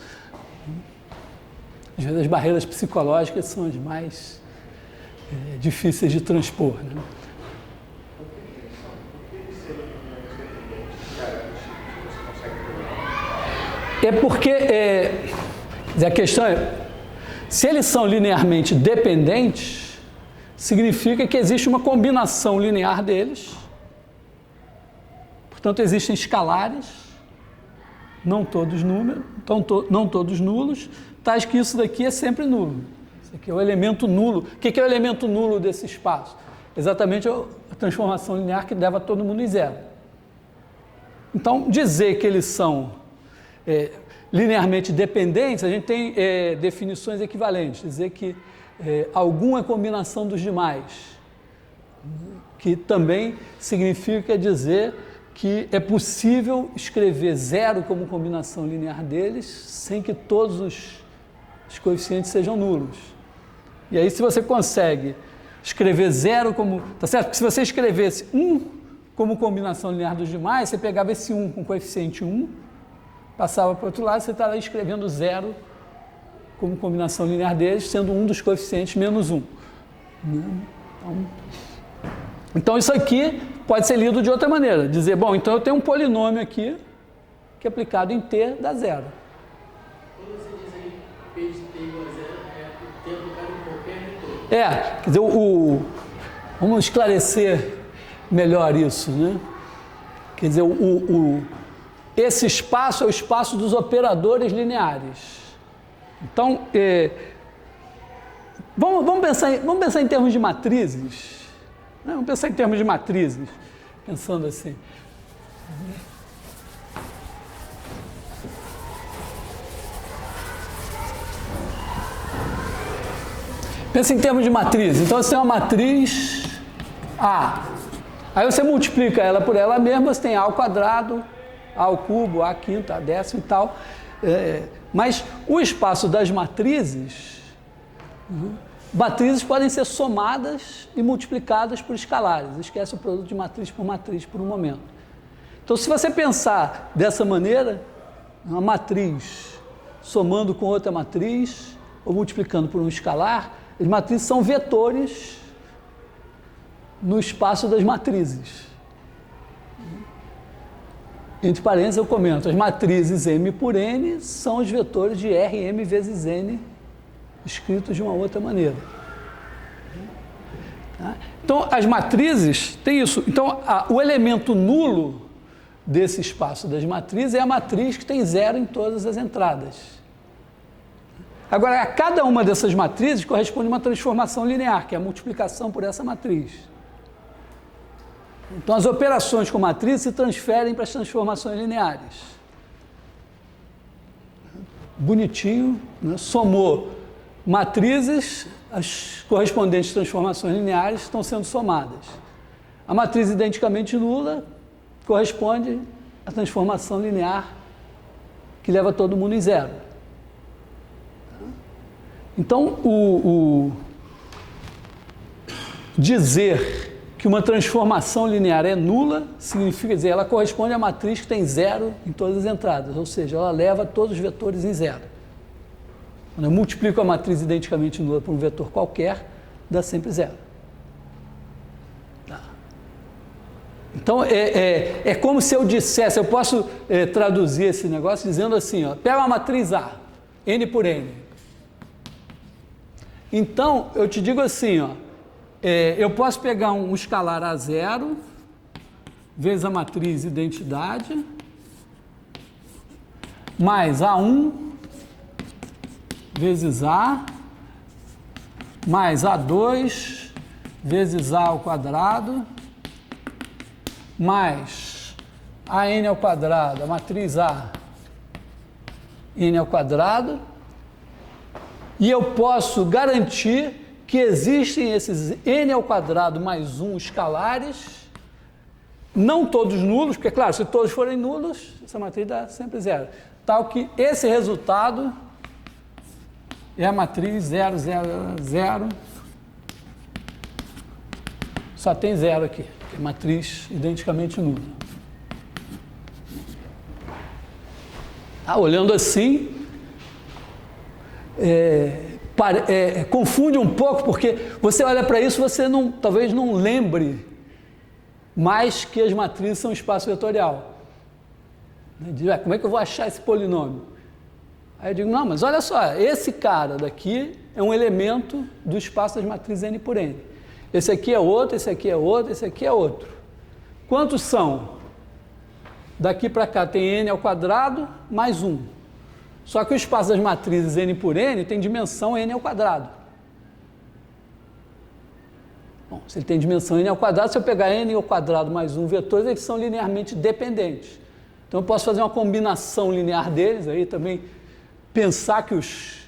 Às vezes as barreiras psicológicas são as mais difíceis de transpor, né? É porque a questão é, se eles são linearmente dependentes, significa que existe uma combinação linear deles, portanto existem escalares, não todos números, não todos nulos, tais que isso daqui é sempre nulo. Isso aqui é o elemento nulo. O que é o elemento nulo desse espaço? Exatamente a transformação linear que leva todo mundo em zero. Então, dizer que eles são linearmente dependentes, a gente tem definições equivalentes. Dizer que alguma combinação dos demais, que também significa dizer que é possível escrever zero como combinação linear deles sem que todos os coeficientes sejam nulos. E aí, se você consegue escrever zero como... Tá certo? Porque se você escrevesse 1 como combinação linear dos demais, você pegava esse 1 com coeficiente 1, passava para o outro lado, você estaria escrevendo zero como combinação linear deles, sendo um dos coeficientes menos 1. Então, isso aqui pode ser lido de outra maneira. Dizer, bom, então eu tenho um polinômio aqui, que aplicado em t dá zero.
Quando você diz aí p de t igual a zero, o t aplicado em qualquer vetor.
Quer dizer, vamos esclarecer melhor isso, né? Quer dizer, esse espaço é o espaço dos operadores lineares. Então, vamos pensar em termos de matrizes. Né? Vamos pensar em termos de matrizes, pensando assim. Pensa em termos de matriz. Então, você tem uma matriz A. Aí você multiplica ela por ela mesma, você tem A ao quadrado, A ao cubo, A à quinta, A à décima e tal. Mas o espaço das matrizes, matrizes podem ser somadas e multiplicadas por escalares. Esquece o produto de matriz por um momento. Então, se você pensar dessa maneira, uma matriz somando com outra matriz, ou multiplicando por um escalar, as matrizes são vetores no espaço das matrizes. Entre parênteses, eu comento, as matrizes M por N são os vetores de Rm vezes N, escritos de uma outra maneira. Tá? Então, as matrizes têm isso. Então, o elemento nulo desse espaço das matrizes é a matriz que tem zero em todas as entradas. Agora, a cada uma dessas matrizes corresponde a uma transformação linear, que é a multiplicação por essa matriz. Então, as operações com matriz se transferem para as transformações lineares. Bonitinho, né? Somou matrizes, as correspondentes transformações lineares estão sendo somadas. A matriz identicamente nula corresponde à transformação linear que leva todo mundo em zero. Então, dizer que uma transformação linear é nula significa dizer ela corresponde à matriz que tem zero em todas as entradas, ou seja, ela leva todos os vetores em zero. Quando eu multiplico a matriz identicamente nula por um vetor qualquer, dá sempre zero. Tá. Então, é como se eu dissesse, eu posso traduzir esse negócio dizendo assim, ó, pega uma matriz A, N por N. Então, eu te digo assim, ó, eu posso pegar um escalar A0 vezes a matriz identidade mais A1 vezes A mais A2 vezes A ao quadrado mais AN ao quadrado, a matriz A, N ao quadrado, e eu posso garantir que existem esses N ao quadrado mais 1 escalares, não todos nulos, porque, claro, se todos forem nulos, essa matriz dá sempre zero. Tal que esse resultado é a matriz 0, 0, 0, só tem zero aqui, que é matriz identicamente nula. Olhando assim, confunde um pouco, porque você olha para isso, você talvez não lembre mais que as matrizes são espaço vetorial. Diz, como é que eu vou achar esse polinômio? Aí eu digo, não, mas olha só, esse cara daqui é um elemento do espaço das matrizes N por N. Esse aqui é outro, esse aqui é outro, esse aqui é outro. Quantos são? Daqui para cá tem N ao quadrado mais 1. Só que o espaço das matrizes N por N tem dimensão N ao quadrado. Bom, se ele tem dimensão N ao quadrado, se eu pegar N ao quadrado mais 1 vetores, eles são linearmente dependentes. Então eu posso fazer uma combinação linear deles, aí também pensar que os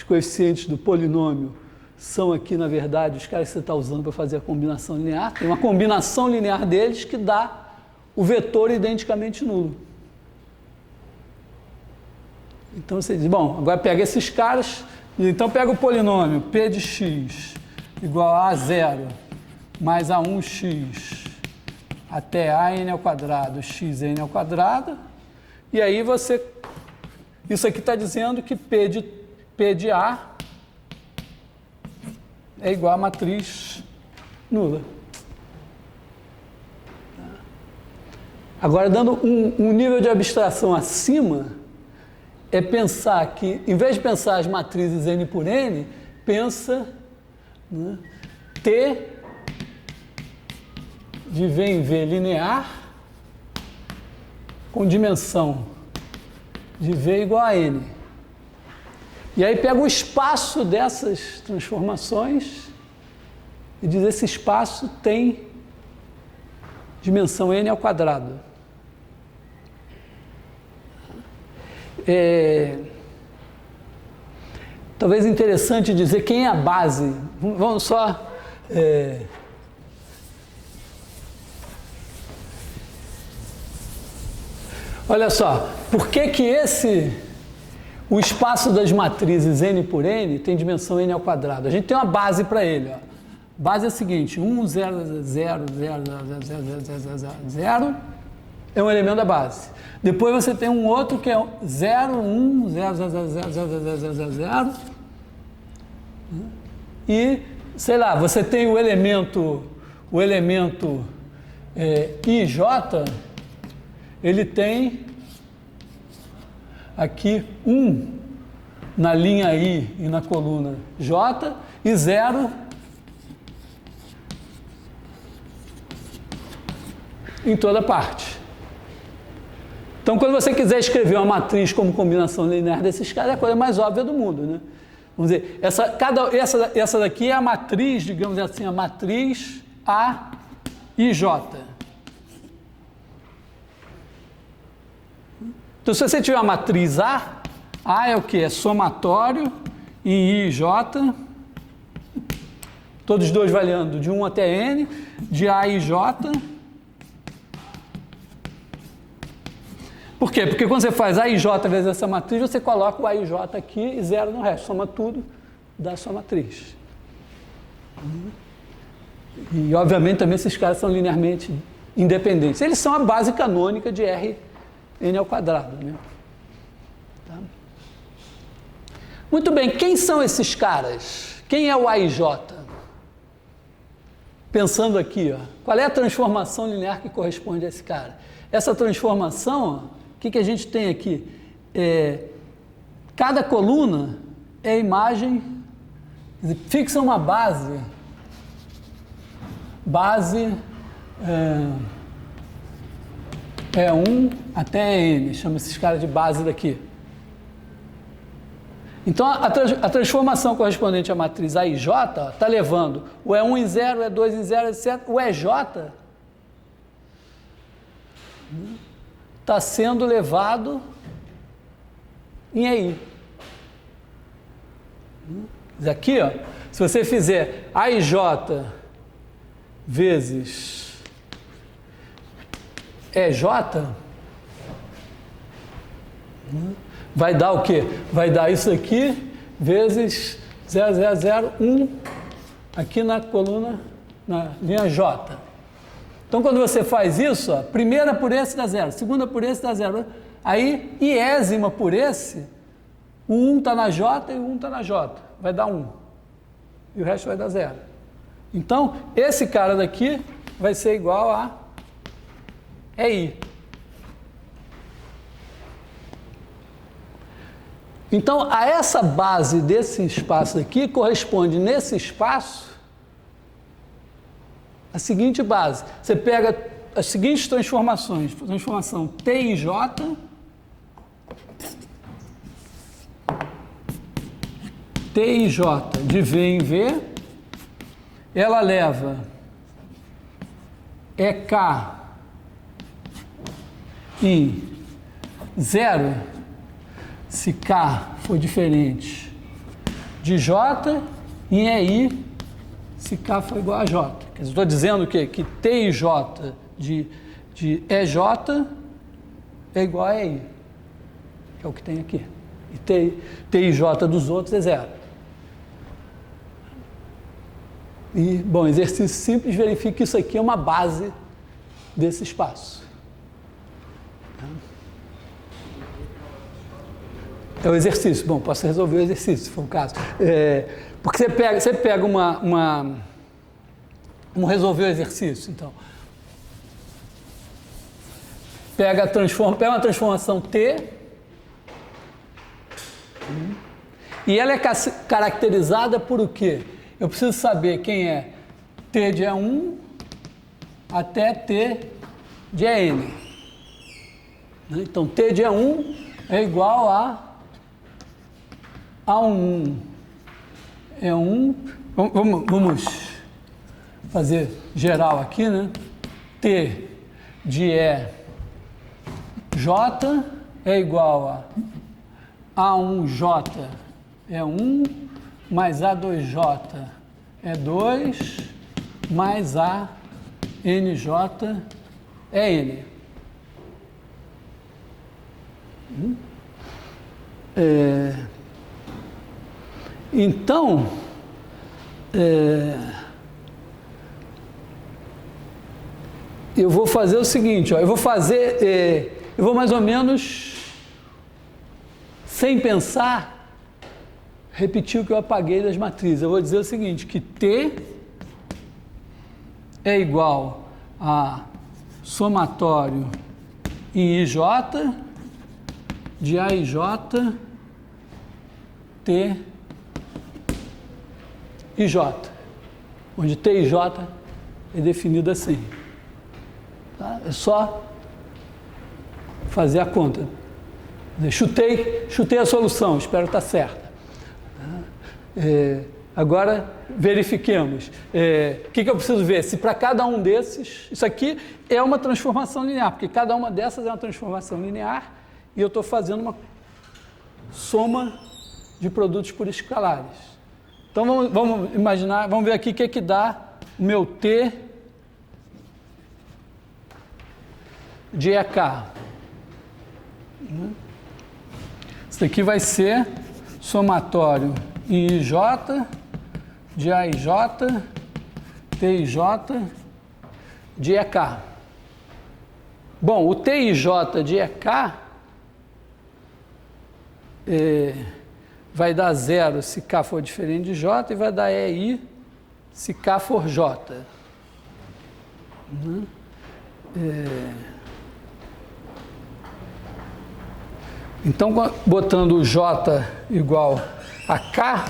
coeficientes do polinômio são aqui, na verdade, os caras que você está usando para fazer a combinação linear. Tem uma combinação linear deles que dá o vetor identicamente nulo. Então você diz, bom, agora pega esses caras, então pega o polinômio P de x igual a 0 mais A1x até AN ao quadrado, xn ao quadrado, e aí você, isso aqui está dizendo que P de A é igual a matriz nula. Agora, dando um nível de abstração acima, é pensar que, em vez de pensar as matrizes N por N, pensa, né, T de V em V linear com dimensão de V igual a N. E aí pega o espaço dessas transformações e diz, esse espaço tem dimensão N ao quadrado. Talvez interessante dizer quem é a base. Vamos só... Olha só, por que o espaço das matrizes N por N tem dimensão N ao quadrado? A gente tem uma base para ele. Ó. A base é a seguinte, 1, 0, 0, 0, 0, 0, 0, 0, 0, 0, é um elemento da base. Depois você tem um outro que é 0, 1, 0, 0, 0, 0, 0, 0, 0, 0, e, sei lá, você tem o elemento IJ, ele tem aqui 1 na linha I e na coluna J, e 0 em toda parte. Então, quando você quiser escrever uma matriz como combinação linear desses caras, é a coisa mais óbvia do mundo, né? Vamos dizer, essa daqui é a matriz, digamos assim, a matriz A e J. Então, se você tiver uma matriz A é o quê? É somatório em I e J, todos os dois variando de 1 até N, de A e J. Por quê? Porque quando você faz A e J vezes essa matriz, você coloca o A e J aqui e 0 no resto, soma tudo da sua matriz. E, obviamente, também esses caras são linearmente independentes. Eles são a base canônica de Rn ao quadrado. Né? Tá? Muito bem, quem são esses caras? Quem é o A e J? Pensando aqui, ó, qual é a transformação linear que corresponde a esse cara? Essa transformação, ó, o que a gente tem aqui? Cada coluna é a imagem, quer dizer, fixa uma base é 1 até N, chama esses caras de base daqui. Então, a transformação correspondente à matriz A e J está levando o E1 em 0, o E2 em 0, etc. O EJ está sendo levado em EI. Aqui, ó, se você fizer AIJ vezes EJ, vai dar o quê? Vai dar isso aqui vezes 0,001 aqui na coluna, na linha J. Então, quando você faz isso, ó, primeira por esse dá 0, segunda por esse dá 0, aí iésima por esse O 1 está na J e o 1 está na J. Vai dar 1. E o resto vai dar 0. Então, esse cara daqui vai ser igual a EI. Então, a essa base desse espaço aqui corresponde nesse espaço a seguinte base. Você pega as seguintes transformações. Transformação T e J. T e J de V em V. Ela leva EK em 0, se K for diferente de J, e em EI, se K for igual a J. Quer dizer, estou dizendo o quê? Que T e J de EJ é igual a EI, que é o que tem aqui. E T e J dos outros é 0. E, bom, exercício simples, verifique que isso aqui é uma base desse espaço. É o exercício. Bom, posso resolver o exercício, se for o caso. Porque você pega Vamos resolver o exercício, então. Pega uma transformação T, e ela é caracterizada por o quê? Eu preciso saber quem é T de E1 até T de EN. Então, T de E1 é igual a A1. E1, vamos fazer geral aqui, né? T de EJ é igual a A1J é 1, mais A2J é 2, mais ANJ é N. Então, eu vou fazer o seguinte, ó, eu vou mais ou menos, sem pensar, repetir o que eu apaguei das matrizes. Eu vou dizer o seguinte, que T é igual a somatório em IJ de AIJ T e J, onde T e J é definido assim. Tá? É só fazer a conta. Chutei a solução, espero estar certa. Agora, verifiquemos. O que eu preciso ver? Se para cada um desses... Isso aqui é uma transformação linear, porque cada uma dessas é uma transformação linear e eu estou fazendo uma soma de produtos por escalares. Então, vamos imaginar, vamos ver aqui o que dá o meu T de EK. Isso aqui vai ser somatório em IJ de AIJ, TIJ de EK. Bom, o TIJ de EK vai dar 0 se K for diferente de J e vai dar EI se K for J. Então, botando o J igual a K,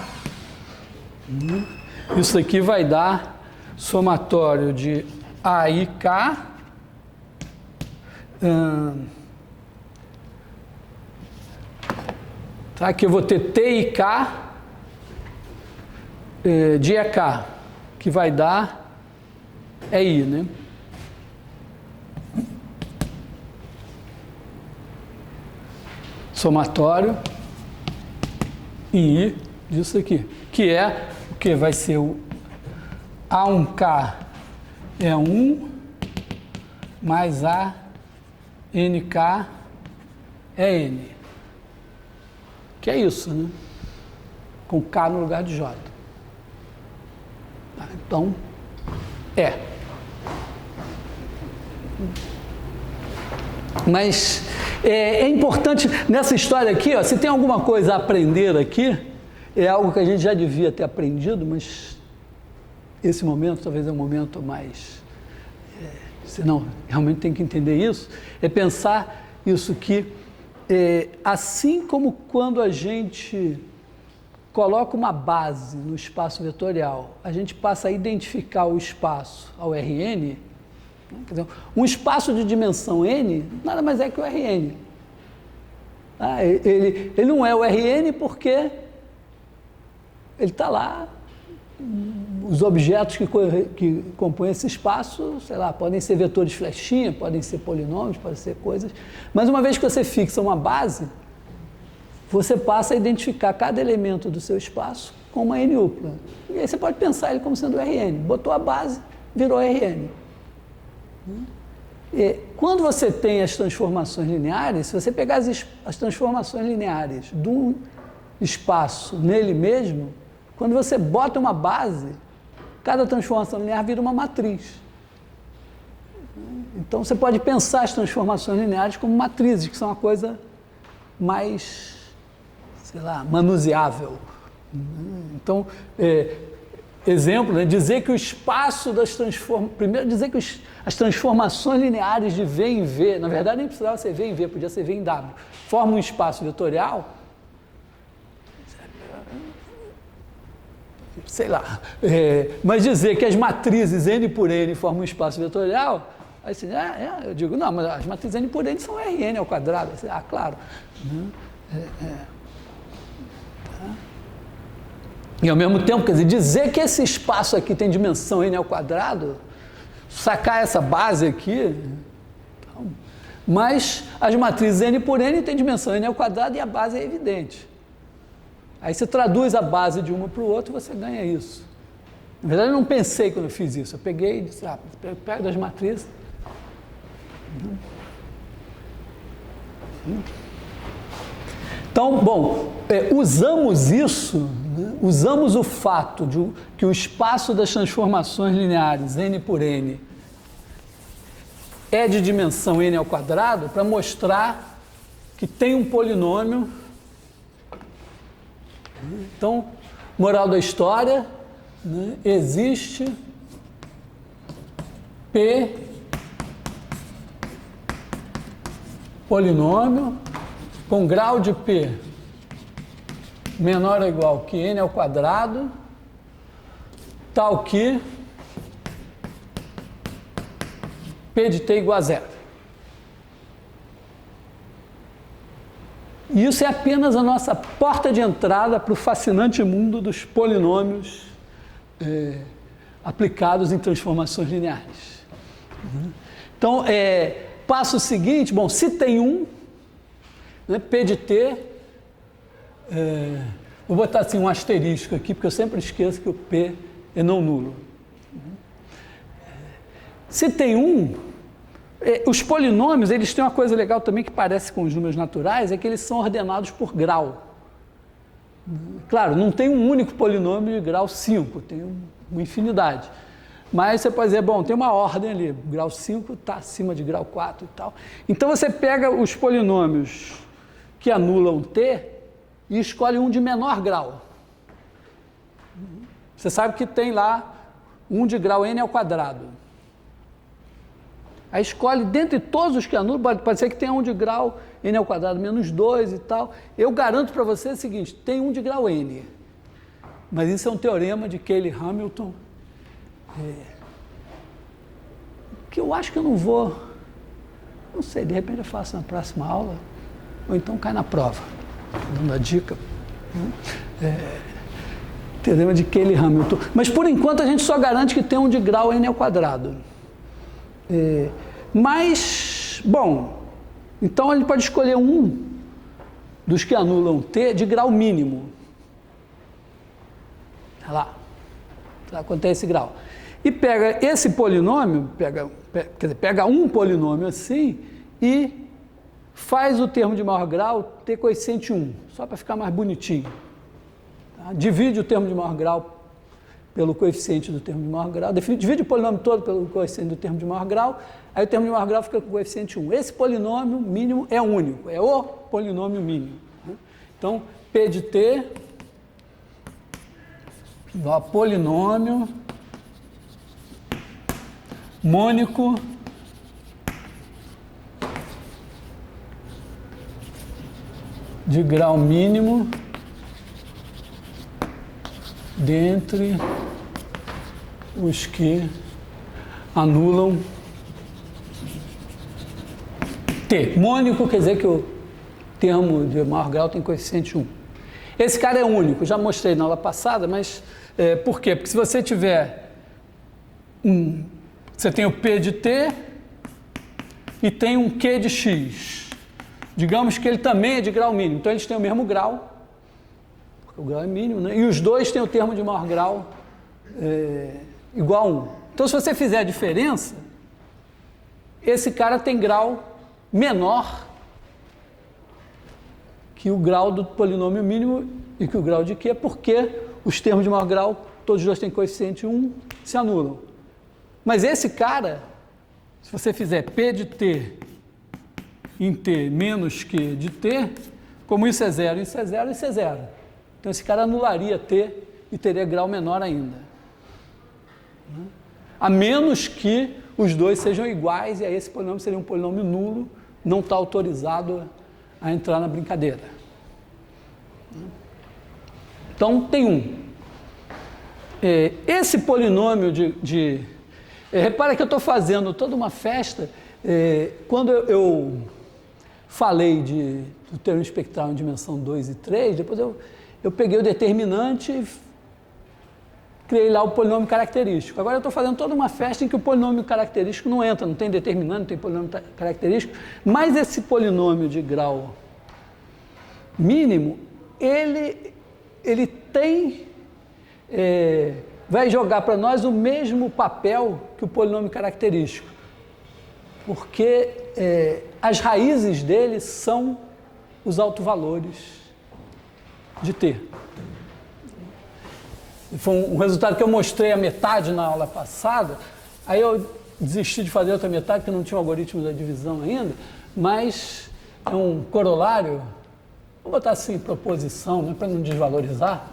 isso aqui vai dar somatório de AIK, tá? Aqui eu vou ter TIK de EK, que vai dar EI, né? Somatório em I disso aqui, que é o que vai ser o A1K é 1 mais ANK é N. Que é isso, né? Com K no lugar de J. Então, Mas é importante, nessa história aqui, ó, se tem alguma coisa a aprender aqui, é algo que a gente já devia ter aprendido, mas esse momento talvez é um momento mais... senão, realmente tem que entender isso, é pensar isso que, assim como quando a gente coloca uma base no espaço vetorial, a gente passa a identificar o espaço ao Rn, quer dizer, um espaço de dimensão n nada mais é que o Rn. Ele não é o Rn porque ele está lá, os objetos que compõem esse espaço, sei lá, podem ser vetores flechinha, podem ser polinômios, podem ser coisas, mas uma vez que você fixa uma base, você passa a identificar cada elemento do seu espaço com uma n-upla. E aí você pode pensar ele como sendo Rn. Botou a base, virou Rn. Quando você tem as transformações lineares, se você pegar as transformações lineares de um espaço nele mesmo, quando você bota uma base, cada transformação linear vira uma matriz. Então você pode pensar as transformações lineares como matrizes, que são uma coisa mais, sei lá, manuseável. Então, exemplo, né, dizer que o espaço das transformações... Primeiro, dizer que as transformações lineares de V em V, na verdade nem precisava ser V em V, podia ser V em W, formam um espaço vetorial, sei lá, mas dizer que as matrizes N por N formam um espaço vetorial, aí você, eu digo, não, mas as matrizes N por N são Rn ao quadrado. Você, claro. E ao mesmo tempo, quer dizer que esse espaço aqui tem dimensão N ao quadrado, sacar essa base aqui, então, mas as matrizes N por N têm dimensão N ao quadrado e a base é evidente. Aí você traduz a base de uma para o outro e você ganha isso. Na verdade, eu não pensei quando eu fiz isso. Eu peguei e disse, pego das matrizes. Então, bom, usamos isso, né? Usamos o fato de que o espaço das transformações lineares N por N é de dimensão N ao quadrado para mostrar que tem um polinômio. Então, moral da história, né, existe P polinômio com grau de P menor ou igual que N ao quadrado, tal que P de T igual a zero. E isso é apenas a nossa porta de entrada para o fascinante mundo dos polinômios aplicados em transformações lineares. Então, passo seguinte, bom, se tem um, né, P de T, vou botar assim um asterisco aqui, porque eu sempre esqueço que o P é não nulo. Se tem um, os polinômios, eles têm uma coisa legal também que parece com os números naturais, é que eles são ordenados por grau. Claro, não tem um único polinômio de grau 5, tem uma infinidade. Mas você pode dizer, bom, tem uma ordem ali, grau 5 está acima de grau 4 e tal. Então você pega os polinômios que anulam T e escolhe um de menor grau. Você sabe que tem lá um de grau N ao quadrado. Aí escolhe, dentre todos os que anulam, pode ser que tenha um de grau N ao quadrado menos 2 e tal. Eu garanto para você o seguinte, tem um de grau N. Mas isso é um teorema de Cayley-Hamilton, que eu acho que eu não vou, não sei, de repente eu faço na próxima aula, ou então cai na prova, dando a dica. Teorema de Cayley-Hamilton. Mas por enquanto a gente só garante que tem um de grau N ao quadrado. Mas, bom, então a gente pode escolher um dos que anulam T de grau mínimo. Olha lá, quanto é esse grau. E pega esse polinômio, pega um polinômio assim e faz o termo de maior grau T coeficiente 1, só para ficar mais bonitinho. Tá? Divide o termo de maior grau pelo coeficiente do termo de maior grau, divide o polinômio todo pelo coeficiente do termo de maior grau, aí o termo de maior grau fica com o coeficiente 1. Esse polinômio mínimo é único, é o polinômio mínimo. Né? Então, P de T igual a polinômio mônico de grau mínimo dentre os que anulam T. Mônico quer dizer que o termo de maior grau tem coeficiente 1. Esse cara é único, já mostrei na aula passada, mas por quê? Porque se você tiver você tem o P de T e tem um Q de X. Digamos que ele também é de grau mínimo, então eles têm o mesmo grau, porque o grau é mínimo, né? E os dois têm o termo de maior grau igual a 1. Então, se você fizer a diferença, esse cara tem grau menor que o grau do polinômio mínimo e que o grau de Q, porque os termos de maior grau, todos os dois têm coeficiente 1, se anulam. Mas esse cara, se você fizer P de T em T menos Q de T, como isso é zero, isso é zero, isso é zero. Então esse cara anularia T e teria grau menor ainda. A menos que os dois sejam iguais, e aí esse polinômio seria um polinômio nulo, não está autorizado a entrar na brincadeira. Então tem um. Esse polinômio repara que eu estou fazendo toda uma festa. Quando eu falei do termo espectral em dimensão 2 e 3, depois eu peguei o determinante e criei lá o polinômio característico. Agora eu estou fazendo toda uma festa em que o polinômio característico não entra, não tem determinante, não tem polinômio característico, mas esse polinômio de grau mínimo, ele tem, vai jogar para nós o mesmo papel que o polinômio característico, porque as raízes dele são os autovalores de T. Foi um resultado que eu mostrei a metade na aula passada, aí eu desisti de fazer outra metade, porque não tinha o algoritmo da divisão ainda, mas é um corolário, vou botar assim, proposição, né, para não desvalorizar.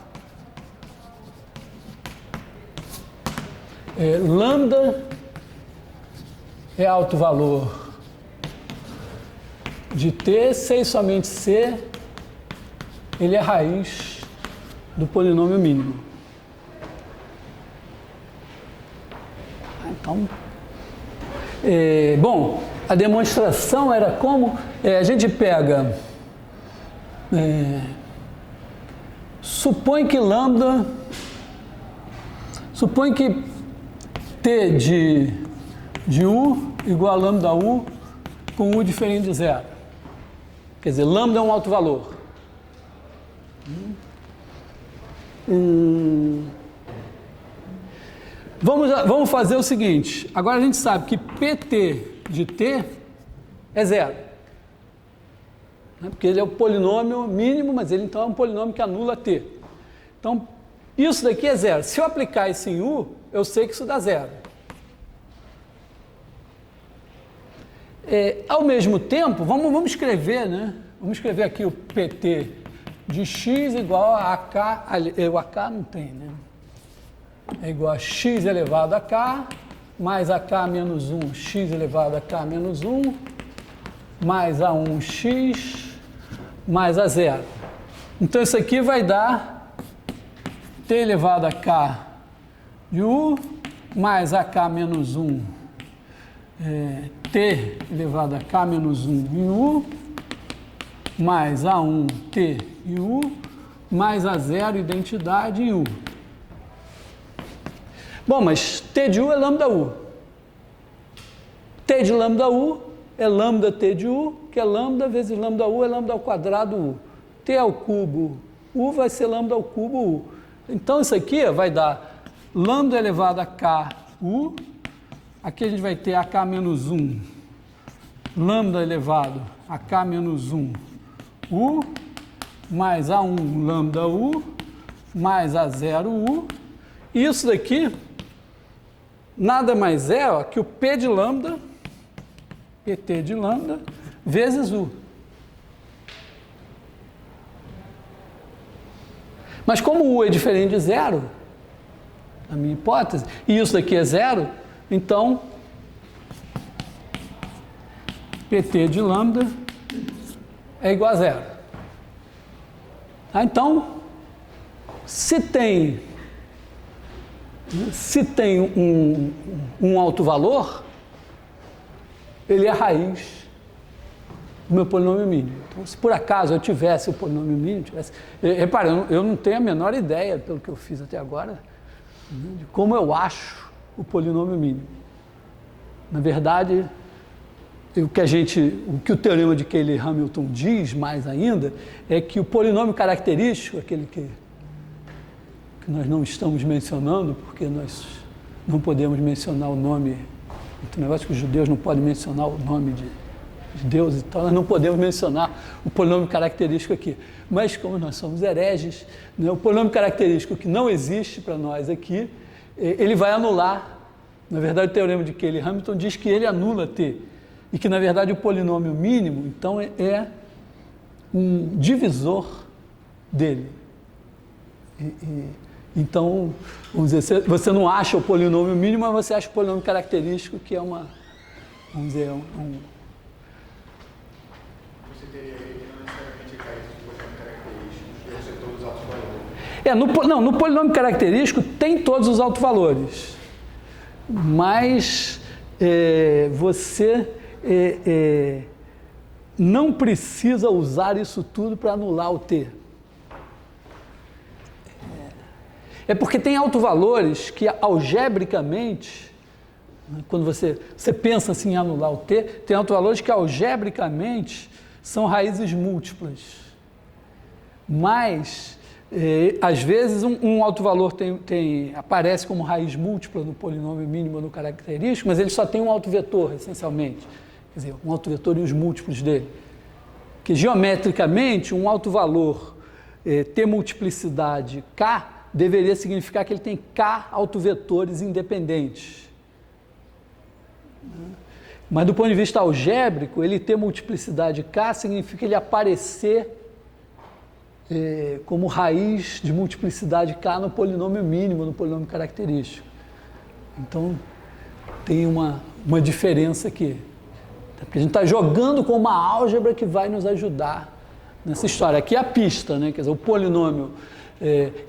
Lambda é alto valor de T, C e somente C, ele é raiz do polinômio mínimo. Então, bom, a demonstração era como a gente pega, supõe que T de U igual a lambda U com U diferente de zero. Quer dizer, lambda é um alto valor. Vamos fazer o seguinte, agora a gente sabe que PT de T é zero, né? Porque ele é o polinômio mínimo, mas ele então é um polinômio que anula T. Então, isso daqui é zero. Se eu aplicar isso em U, eu sei que isso dá zero. Ao mesmo tempo, vamos escrever, né? Vamos escrever aqui o PT de x igual a AK, o AK não tem, né? É igual a x elevado a k, mais AK menos 1, x elevado a k menos 1, mais A1x, mais A0. Então, isso aqui vai dar t elevado a k de U, mais AK menos 1, t elevado a k menos 1 em U, mais A1t em U, mais A0 identidade em U. Bom, mas T de U é lambda U. T de lambda U é lambda T de U, que é lambda vezes lambda U é lambda ao quadrado U. T ao cubo U vai ser lambda ao cubo U. Então, isso aqui vai dar lambda elevado a K U. Aqui a gente vai ter AK menos 1, lambda elevado a K menos 1 U, mais A1 lambda U, mais A0 U. E isso daqui nada mais é que o P de lambda, PT de lambda, vezes U. Mas como U é diferente de zero, na minha hipótese, e isso daqui é zero, então PT de lambda é igual a zero. Então, se tem um alto valor, ele é a raiz do meu polinômio mínimo. Então, se por acaso eu tivesse o polinômio mínimo, repare, eu não tenho a menor ideia, pelo que eu fiz até agora, de como eu acho o polinômio mínimo. Na verdade, o que o teorema de Cayley-Hamilton diz mais ainda é que o polinômio característico, aquele que nós não estamos mencionando, porque nós não podemos mencionar o nome, o negócio que os judeus não podem mencionar o nome de Deus e tal, nós não podemos mencionar o polinômio característico aqui. Mas como nós somos hereges, né, o polinômio característico que não existe para nós aqui, ele vai anular. Na verdade, o teorema de Cayley-Hamilton diz que ele anula T. E que, na verdade, o polinômio mínimo, então, é um divisor dele. Então, vamos dizer, você não acha o polinômio mínimo, mas você acha o polinômio característico, que é uma, vamos dizer,
Você teria aí que não necessariamente cai no polinômio característico, deve ser todos os altos valores.
No polinômio característico tem todos os altos valores, mas você não precisa usar isso tudo para anular o T. É porque tem autovalores que algebricamente, quando você pensa assim em anular o T, tem autovalores que algebricamente são raízes múltiplas. Mas, às vezes, um autovalor aparece como raiz múltipla no polinômio mínimo ou no característico, mas ele só tem um autovetor, essencialmente. Quer dizer, um autovetor e os múltiplos dele. Que, geometricamente, um autovalor ter multiplicidade K deveria significar que ele tem K autovetores independentes. Mas, do ponto de vista algébrico, ele ter multiplicidade K significa ele aparecer como raiz de multiplicidade K no polinômio mínimo, no polinômio característico. Então, tem uma diferença aqui. Porque a gente está jogando com uma álgebra que vai nos ajudar nessa história. Aqui é a pista, né? Quer dizer, o polinômio.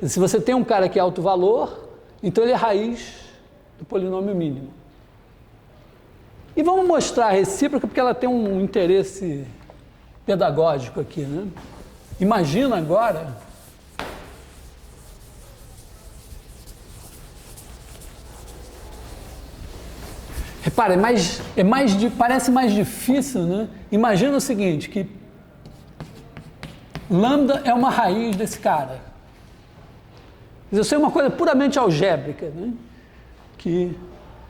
Se você tem um cara que é alto valor, então ele é raiz do polinômio mínimo. E vamos mostrar a recíproca, porque ela tem um interesse pedagógico aqui, né? Imagina agora repare, parece mais difícil, né? Imagina o seguinte, que lambda é uma raiz desse cara. Isso é uma coisa puramente algébrica, né? Que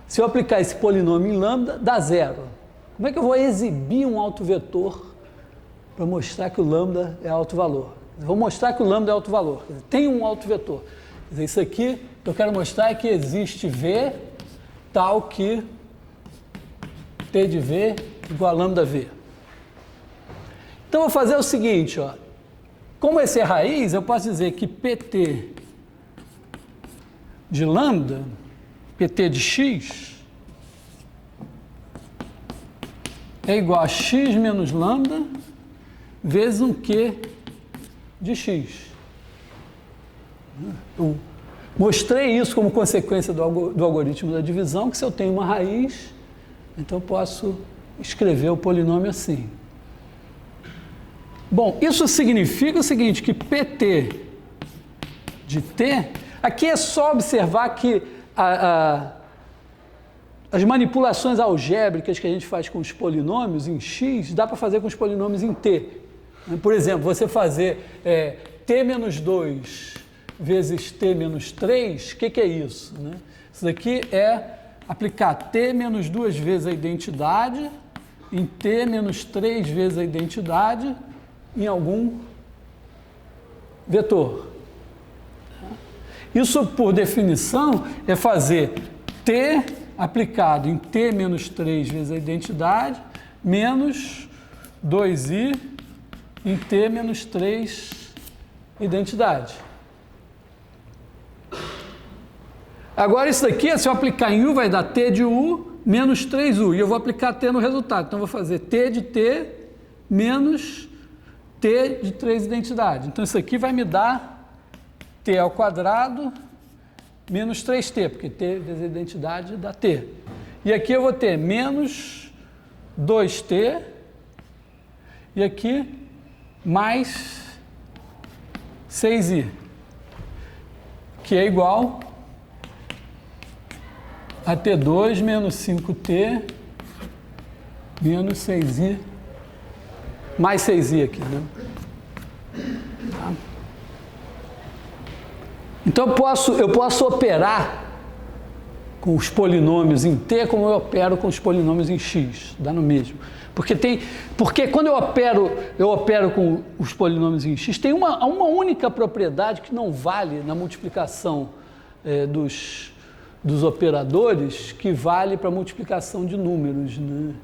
se eu aplicar esse polinômio em lambda, dá zero. Como é que eu vou exibir um autovetor para mostrar que o lambda é alto valor? Eu vou mostrar que o lambda é alto valor. Quer dizer, tem um autovetor. Quer dizer, isso aqui que eu quero mostrar é que existe V tal que T de V igual a lambda V. Então, eu vou fazer o seguinte, ó. Como esse é raiz, eu posso dizer que PT de lambda, PT de x, é igual a x menos lambda vezes um Q de x. Eu mostrei isso como consequência do algoritmo da divisão, que se eu tenho uma raiz, então eu posso escrever o polinômio assim. Bom, isso significa o seguinte, que PT de t, aqui é só observar que as manipulações algébricas que a gente faz com os polinômios em x, dá para fazer com os polinômios em t. Por exemplo, você fazer t menos 2 vezes t menos 3, o que é isso? Né? Isso daqui é aplicar t menos 2 vezes a identidade em t menos 3 vezes a identidade em algum vetor. Isso, por definição, é fazer T aplicado em T menos 3 vezes a identidade, menos 2i em T menos 3 identidade. Agora, isso daqui, se eu aplicar em U, vai dar T de U menos 3U. E eu vou aplicar T no resultado. Então, eu vou fazer T de T menos T de 3 identidade. Então, isso aqui vai me dar T ao quadrado menos 3T, porque T vezes a identidade dá T. E aqui eu vou ter menos 2T e aqui mais 6i, que é igual a T2 menos 5T menos 6i, mais 6i aqui, né? Tá? Então, eu posso operar com os polinômios em T como eu opero com os polinômios em X, dá no mesmo. Porque quando eu opero com os polinômios em X, tem uma única propriedade que não vale na multiplicação dos operadores, que vale para a multiplicação de números, né?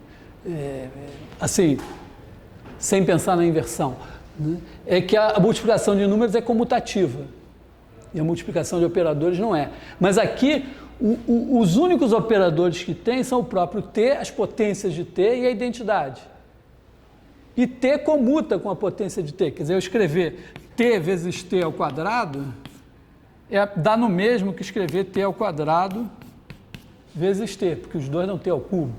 Assim, sem pensar na inversão, né? É que a multiplicação de números é comutativa e a multiplicação de operadores não é. Mas aqui, os únicos operadores que tem são o próprio T, as potências de T e a identidade. E T comuta com a potência de T. Quer dizer, eu escrever T vezes T ao quadrado dá no mesmo que escrever T ao quadrado vezes T, porque os dois dão T ao cubo.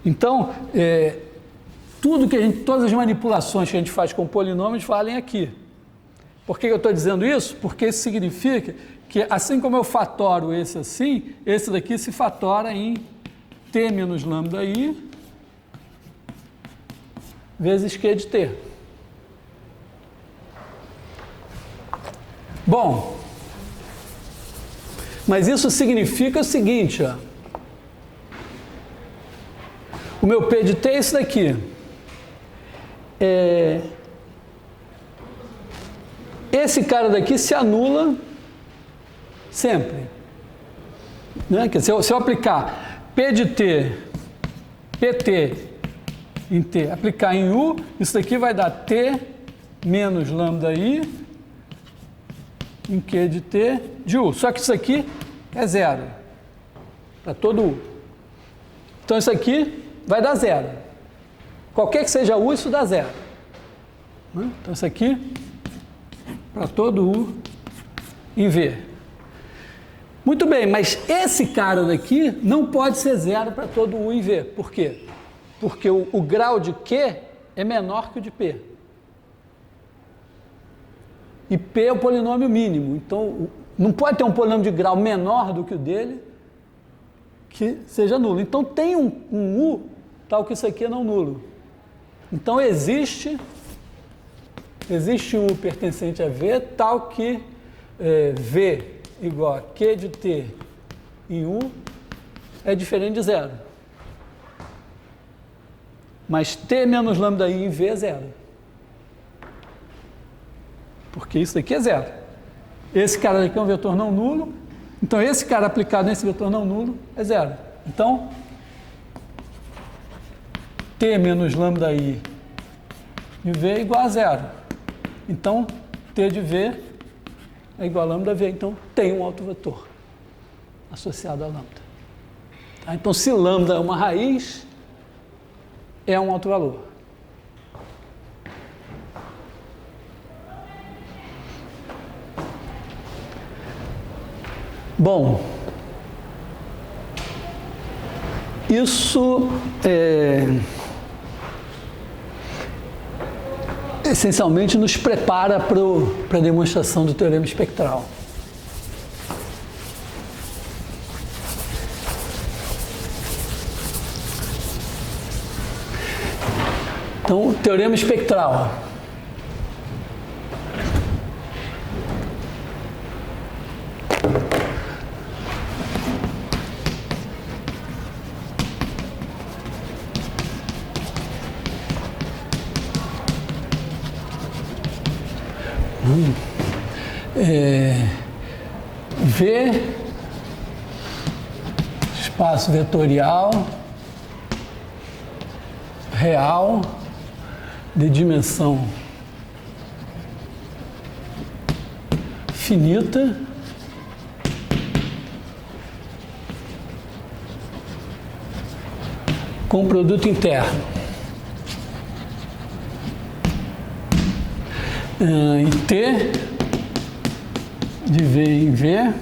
Então, todas as manipulações que a gente faz com polinômios valem aqui. Por que eu estou dizendo isso? Porque isso significa que, assim como eu fatoro esse assim, esse daqui se fatora em T menos lambda I vezes Q de T. Bom, mas isso significa o seguinte, ó. O meu P de T é isso daqui. Esse cara daqui se anula sempre. Né? Quer dizer, se eu aplicar P de T, PT em T, aplicar em U, isso daqui vai dar T menos lambda I em Q de T de U. Só que isso aqui é zero para todo U. Então isso aqui vai dar zero. Qualquer que seja U, isso dá zero. Então isso aqui, para todo U em V. Muito bem, mas esse cara daqui não pode ser zero para todo U em V. Por quê? Porque o grau de Q é menor que o de P. E P é o polinômio mínimo. Então, não pode ter um polinômio de grau menor do que o dele que seja nulo. Então, tem um U tal que isso aqui é não nulo. Então, existe um U pertencente a V tal que V igual a Q de T em U é diferente de zero. Mas T menos lambda I em V é zero. Porque isso aqui é zero. Esse cara aqui é um vetor não nulo. Então, esse cara aplicado nesse vetor não nulo é zero. Então, T menos lambda I de V é igual a zero. Então, T de V é igual a lambda V. Então, tem um autovetor associado a lambda. Tá? Então, se lambda é uma raiz, é um autovalor. Bom, isso essencialmente nos prepara para a demonstração do teorema espectral. Então, teorema espectral. V, espaço vetorial, real, de dimensão finita, com produto interno. Em T, de V em V,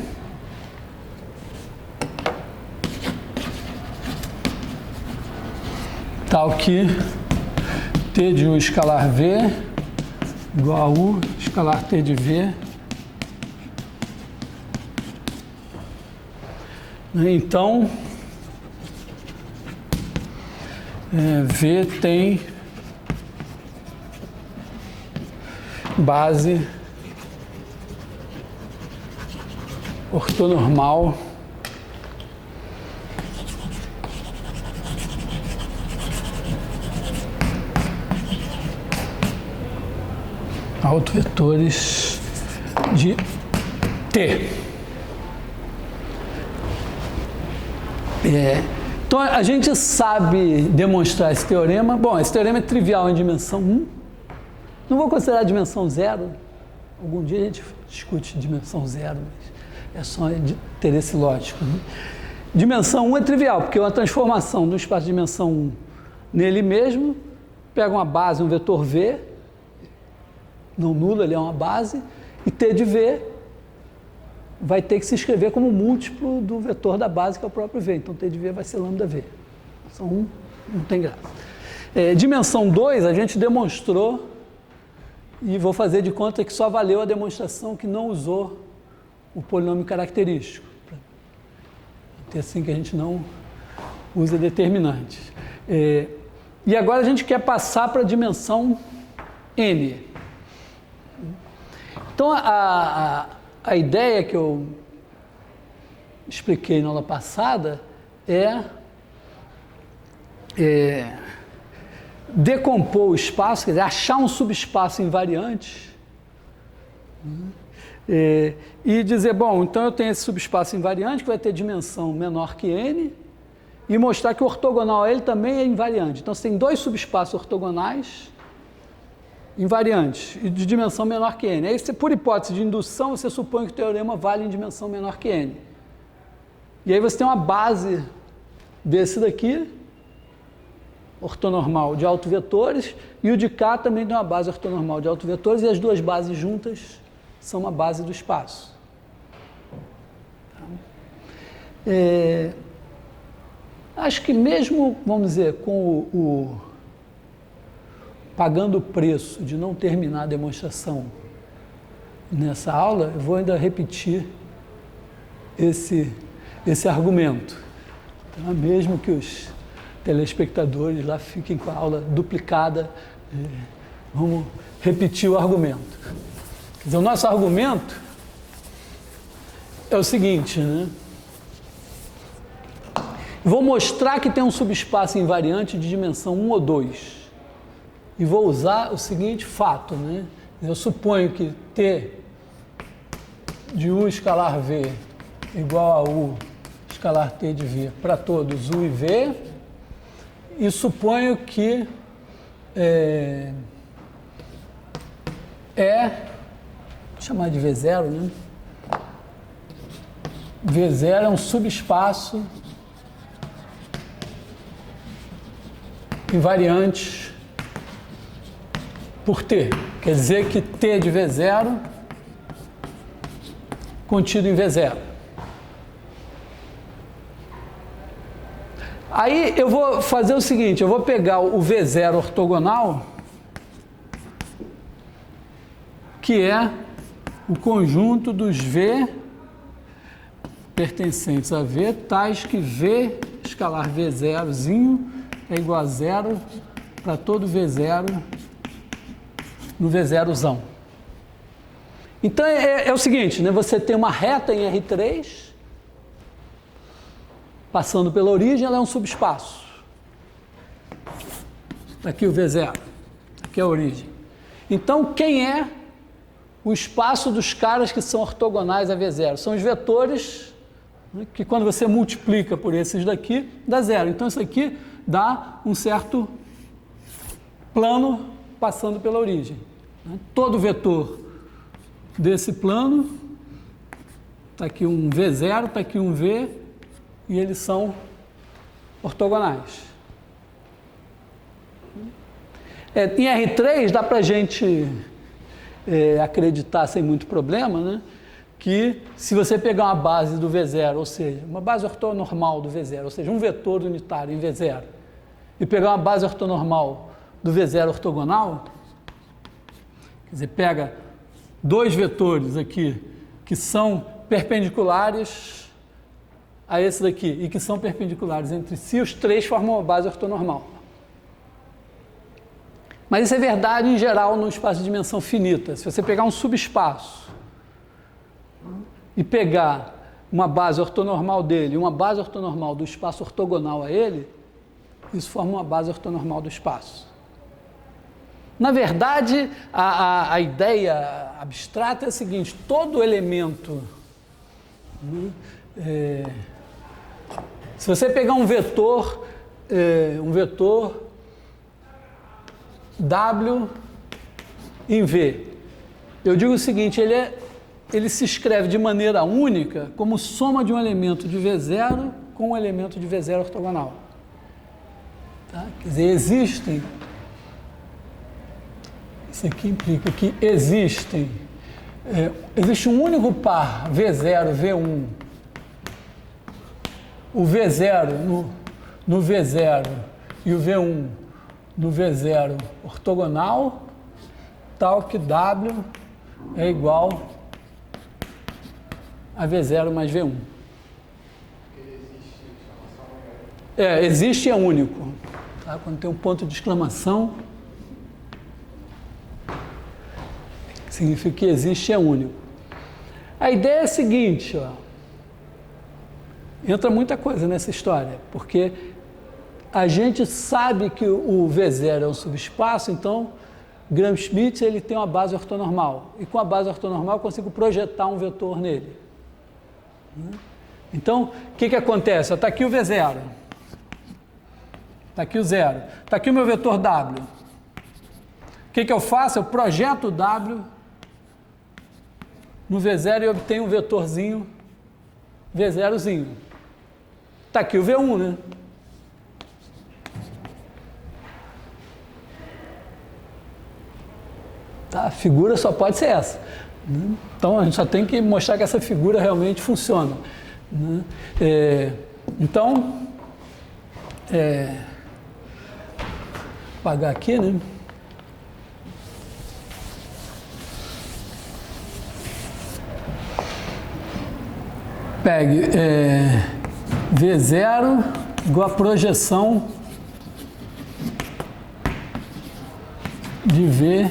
tal que T de U escalar V igual a U escalar T de V. Então, V tem base ortonormal autovetores de T. Então, a gente sabe demonstrar esse teorema. Bom, esse teorema é trivial em dimensão 1. Não vou considerar a dimensão 0. Algum dia a gente discute dimensão 0, mas é só interesse lógico. Né? Dimensão 1 é trivial, porque é uma transformação do espaço de dimensão 1 nele mesmo, pega uma base, um vetor V, não nulo, ele é uma base, e T de V vai ter que se escrever como múltiplo do vetor da base, que é o próprio V. Então, T de V vai ser lambda V. Dimensão 1 não tem graça. Dimensão 2, a gente demonstrou, e vou fazer de conta que só valeu a demonstração que não usou o polinômio característico. É assim que a gente não usa determinantes. E agora a gente quer passar para a dimensão N. Então, a ideia que eu expliquei na aula passada é decompor o espaço, quer dizer, achar um subespaço invariante e dizer, bom, então eu tenho esse subespaço invariante que vai ter dimensão menor que n e mostrar que o ortogonal a ele também é invariante. Então, você tem dois subespaços ortogonais invariantes e de dimensão menor que n. Aí, por hipótese de indução, você supõe que o teorema vale em dimensão menor que n. E aí você tem uma base desse daqui, ortonormal de autovetores, e o de cá também tem uma base ortonormal de autovetores, e as duas bases juntas são uma base do espaço. Acho que mesmo, vamos dizer, com pagando o preço de não terminar a demonstração nessa aula, eu vou ainda repetir esse argumento. Então, mesmo que os telespectadores lá fiquem com a aula duplicada, vamos repetir o argumento. Quer dizer, o nosso argumento é o seguinte, né? Vou mostrar que tem um subespaço invariante de dimensão 1 ou 2. E vou usar o seguinte fato, né? Eu suponho que T de U escalar V igual a U escalar T de V para todos U e V, e suponho que vou chamar de V0, né? V0 é um subespaço invariante por T. Quer dizer que T de V0 contido em V0. Aí eu vou fazer o seguinte, eu vou pegar o V0 ortogonal, que é o conjunto dos V pertencentes a V, tais que V escalar V0zinho é igual a 0 para todo V0 no V0zão. Então é o seguinte, né? Você tem uma reta em R3, passando pela origem, ela é um subespaço. Aqui o V0, aqui é a origem. Então, quem é o espaço dos caras que são ortogonais a V0. São os vetores, né, que quando você multiplica por esses daqui, dá zero. Então isso aqui dá um certo plano passando pela origem. Né? Todo vetor desse plano, está aqui um V0, está aqui um V, e eles são ortogonais. Em R3 dá para a gente acreditar sem muito problema, né, que se você pegar uma base do V0, ou seja, uma base ortonormal do V0, ou seja, um vetor unitário em V0, e pegar uma base ortonormal do V0 ortogonal, quer dizer, pega dois vetores aqui que são perpendiculares a esse daqui e que são perpendiculares entre si, os três formam uma base ortonormal. Mas isso é verdade em geral no espaço de dimensão finita. Se você pegar um subespaço e pegar uma base ortonormal dele e uma base ortonormal do espaço ortogonal a ele, isso forma uma base ortonormal do espaço. Na verdade, a ideia abstrata é a seguinte: todo elemento, se você pegar um vetor W em V, eu digo o seguinte, ele se escreve de maneira única como soma de um elemento de V0 com um elemento de V0 ortogonal. Tá? Quer dizer, isso aqui implica que existe um único par V0, V1, o V0 no V0 e o V1 no V0 ortogonal, tal que W é igual a V0 mais V1. Existe e é único. Tá? Quando tem um ponto de exclamação, significa que existe e é único. A ideia é a seguinte, ó, entra muita coisa nessa história, porque a gente sabe que o V0 é um subespaço, então Gram-Schmidt ele tem uma base ortonormal, e com a base ortonormal eu consigo projetar um vetor nele. Então, o que acontece? Está aqui o V0, está aqui o zero, está aqui o meu vetor W. O que eu faço? Eu projeto o W no V0 e obtenho um vetorzinho V0zinho. Está aqui o V1, né? Tá? A figura só pode ser essa. Então, a gente só tem que mostrar que essa figura realmente funciona. Então, apagar aqui, né? Pegue V0 igual a projeção de V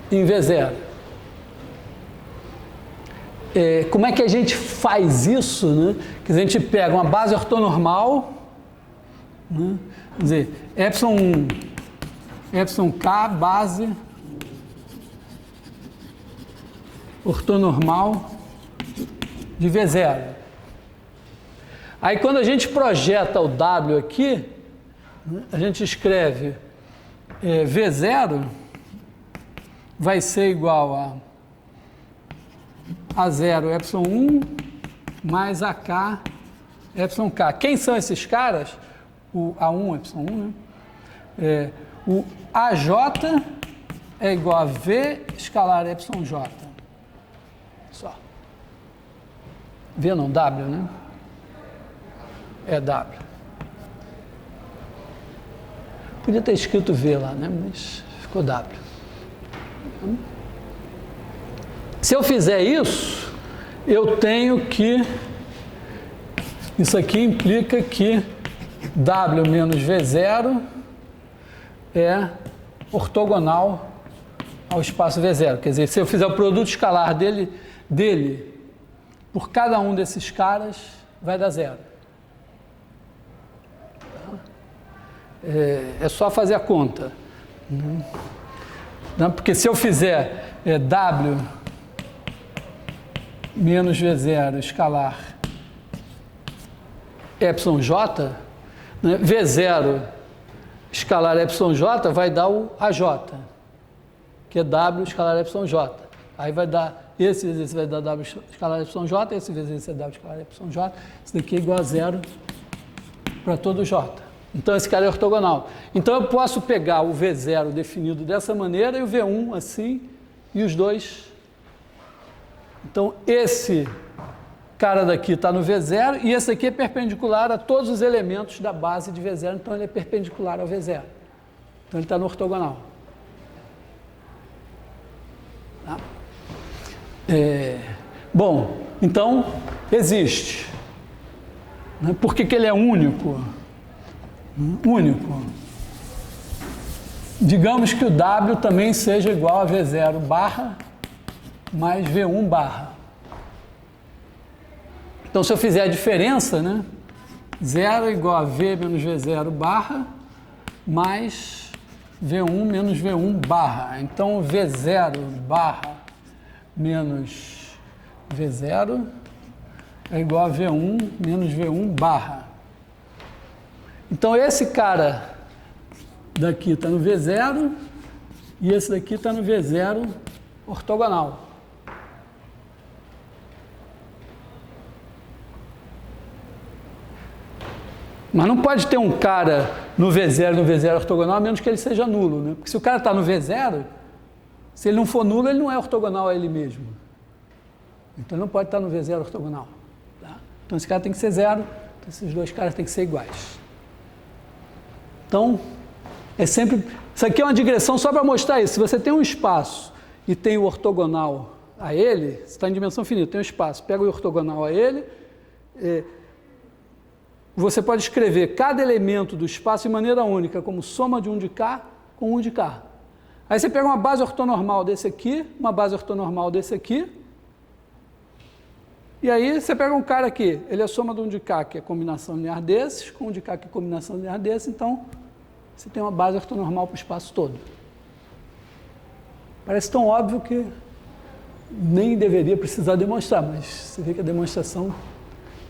em V0. Como é que a gente faz isso, né? Que a gente pega uma base ortonormal, né? Quer dizer, εk base ortonormal de V0. Aí quando a gente projeta o W aqui, né, a gente escreve V0 vai ser igual a 0 ε1 mais AK εk. Quem são esses caras? O A1 ε1, né? O AJ é igual a V escalar εj. Só. V não, W, né? É W. Podia ter escrito V lá, né? Mas ficou W. Se eu fizer isso, eu tenho que... Isso aqui implica que W menos V0 é ortogonal ao espaço V0. Quer dizer, se eu fizer o produto escalar dele por cada um desses caras, vai dar zero. É só fazer a conta. Né? Porque se eu fizer W menos V0 escalar εj, né? V0 escalar εj vai dar o AJ, que é W escalar εj. Aí vai dar, esse vezes esse vai dar W escalar εj, esse vezes esse é W escalar εj, isso daqui é igual a 0 para todo J. Então esse cara é ortogonal. Então eu posso pegar o V0 definido dessa maneira e o V1 assim, e os dois. Então esse cara daqui está no V0 e esse aqui é perpendicular a todos os elementos da base de V0, então ele é perpendicular ao V0. Então ele está no ortogonal. Tá? Bom, então existe. Por que ele é único? Único. Digamos que o W também seja igual a V0 barra mais V1 barra. Então, se eu fizer a diferença, né? 0 é igual a V menos V0 barra mais V1 menos V1 barra. Então, V0 barra menos V0 é igual a V1 menos V1 barra. Então, esse cara daqui está no V0 e esse daqui está no V0 ortogonal. Mas não pode ter um cara no V0 e no V0 ortogonal, a menos que ele seja nulo, né? Porque se o cara está no V0, se ele não for nulo, ele não é ortogonal a ele mesmo. Então ele não pode estar no V0 ortogonal. Tá? Então esse cara tem que ser 0, então esses dois caras têm que ser iguais. Então, é sempre... Isso aqui é uma digressão só para mostrar isso. Se você tem um espaço e tem o ortogonal a ele, você está em dimensão finita, tem um espaço, pega o ortogonal a ele, você pode escrever cada elemento do espaço de maneira única, como soma de um de cá com um de cá. Aí você pega uma base ortonormal desse aqui, uma base ortonormal desse aqui, e aí você pega um cara aqui, ele é a soma de um de cá, que é combinação linear desses, com um de cá, que é combinação linear desses, então você tem uma base ortonormal para o espaço todo. Parece tão óbvio que nem deveria precisar demonstrar, mas você vê que a demonstração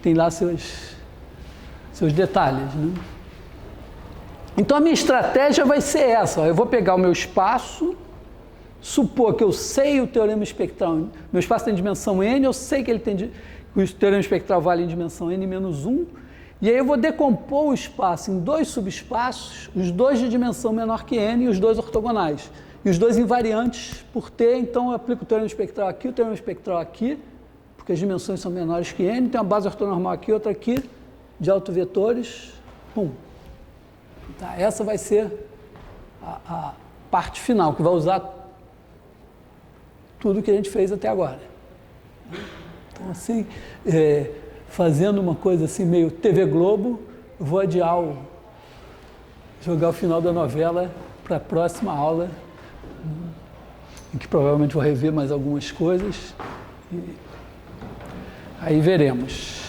tem lá seus detalhes, né? Então a minha estratégia vai ser essa, eu vou pegar o meu espaço, supor que eu sei o teorema espectral, meu espaço tem dimensão n, eu sei que o teorema espectral vale em dimensão n menos 1, e aí eu vou decompor o espaço em dois subespaços, os dois de dimensão menor que n e os dois ortogonais, e os dois invariantes por t, então eu aplico o teorema espectral aqui, o teorema espectral aqui, porque as dimensões são menores que n, tem uma base ortonormal aqui, outra aqui, de autovetores, pum. Tá, essa vai ser a parte final, que vai usar tudo que a gente fez até agora. Então, assim, fazendo uma coisa assim meio TV Globo, eu vou adiar jogar o final da novela para a próxima aula, em que provavelmente vou rever mais algumas coisas, e aí veremos.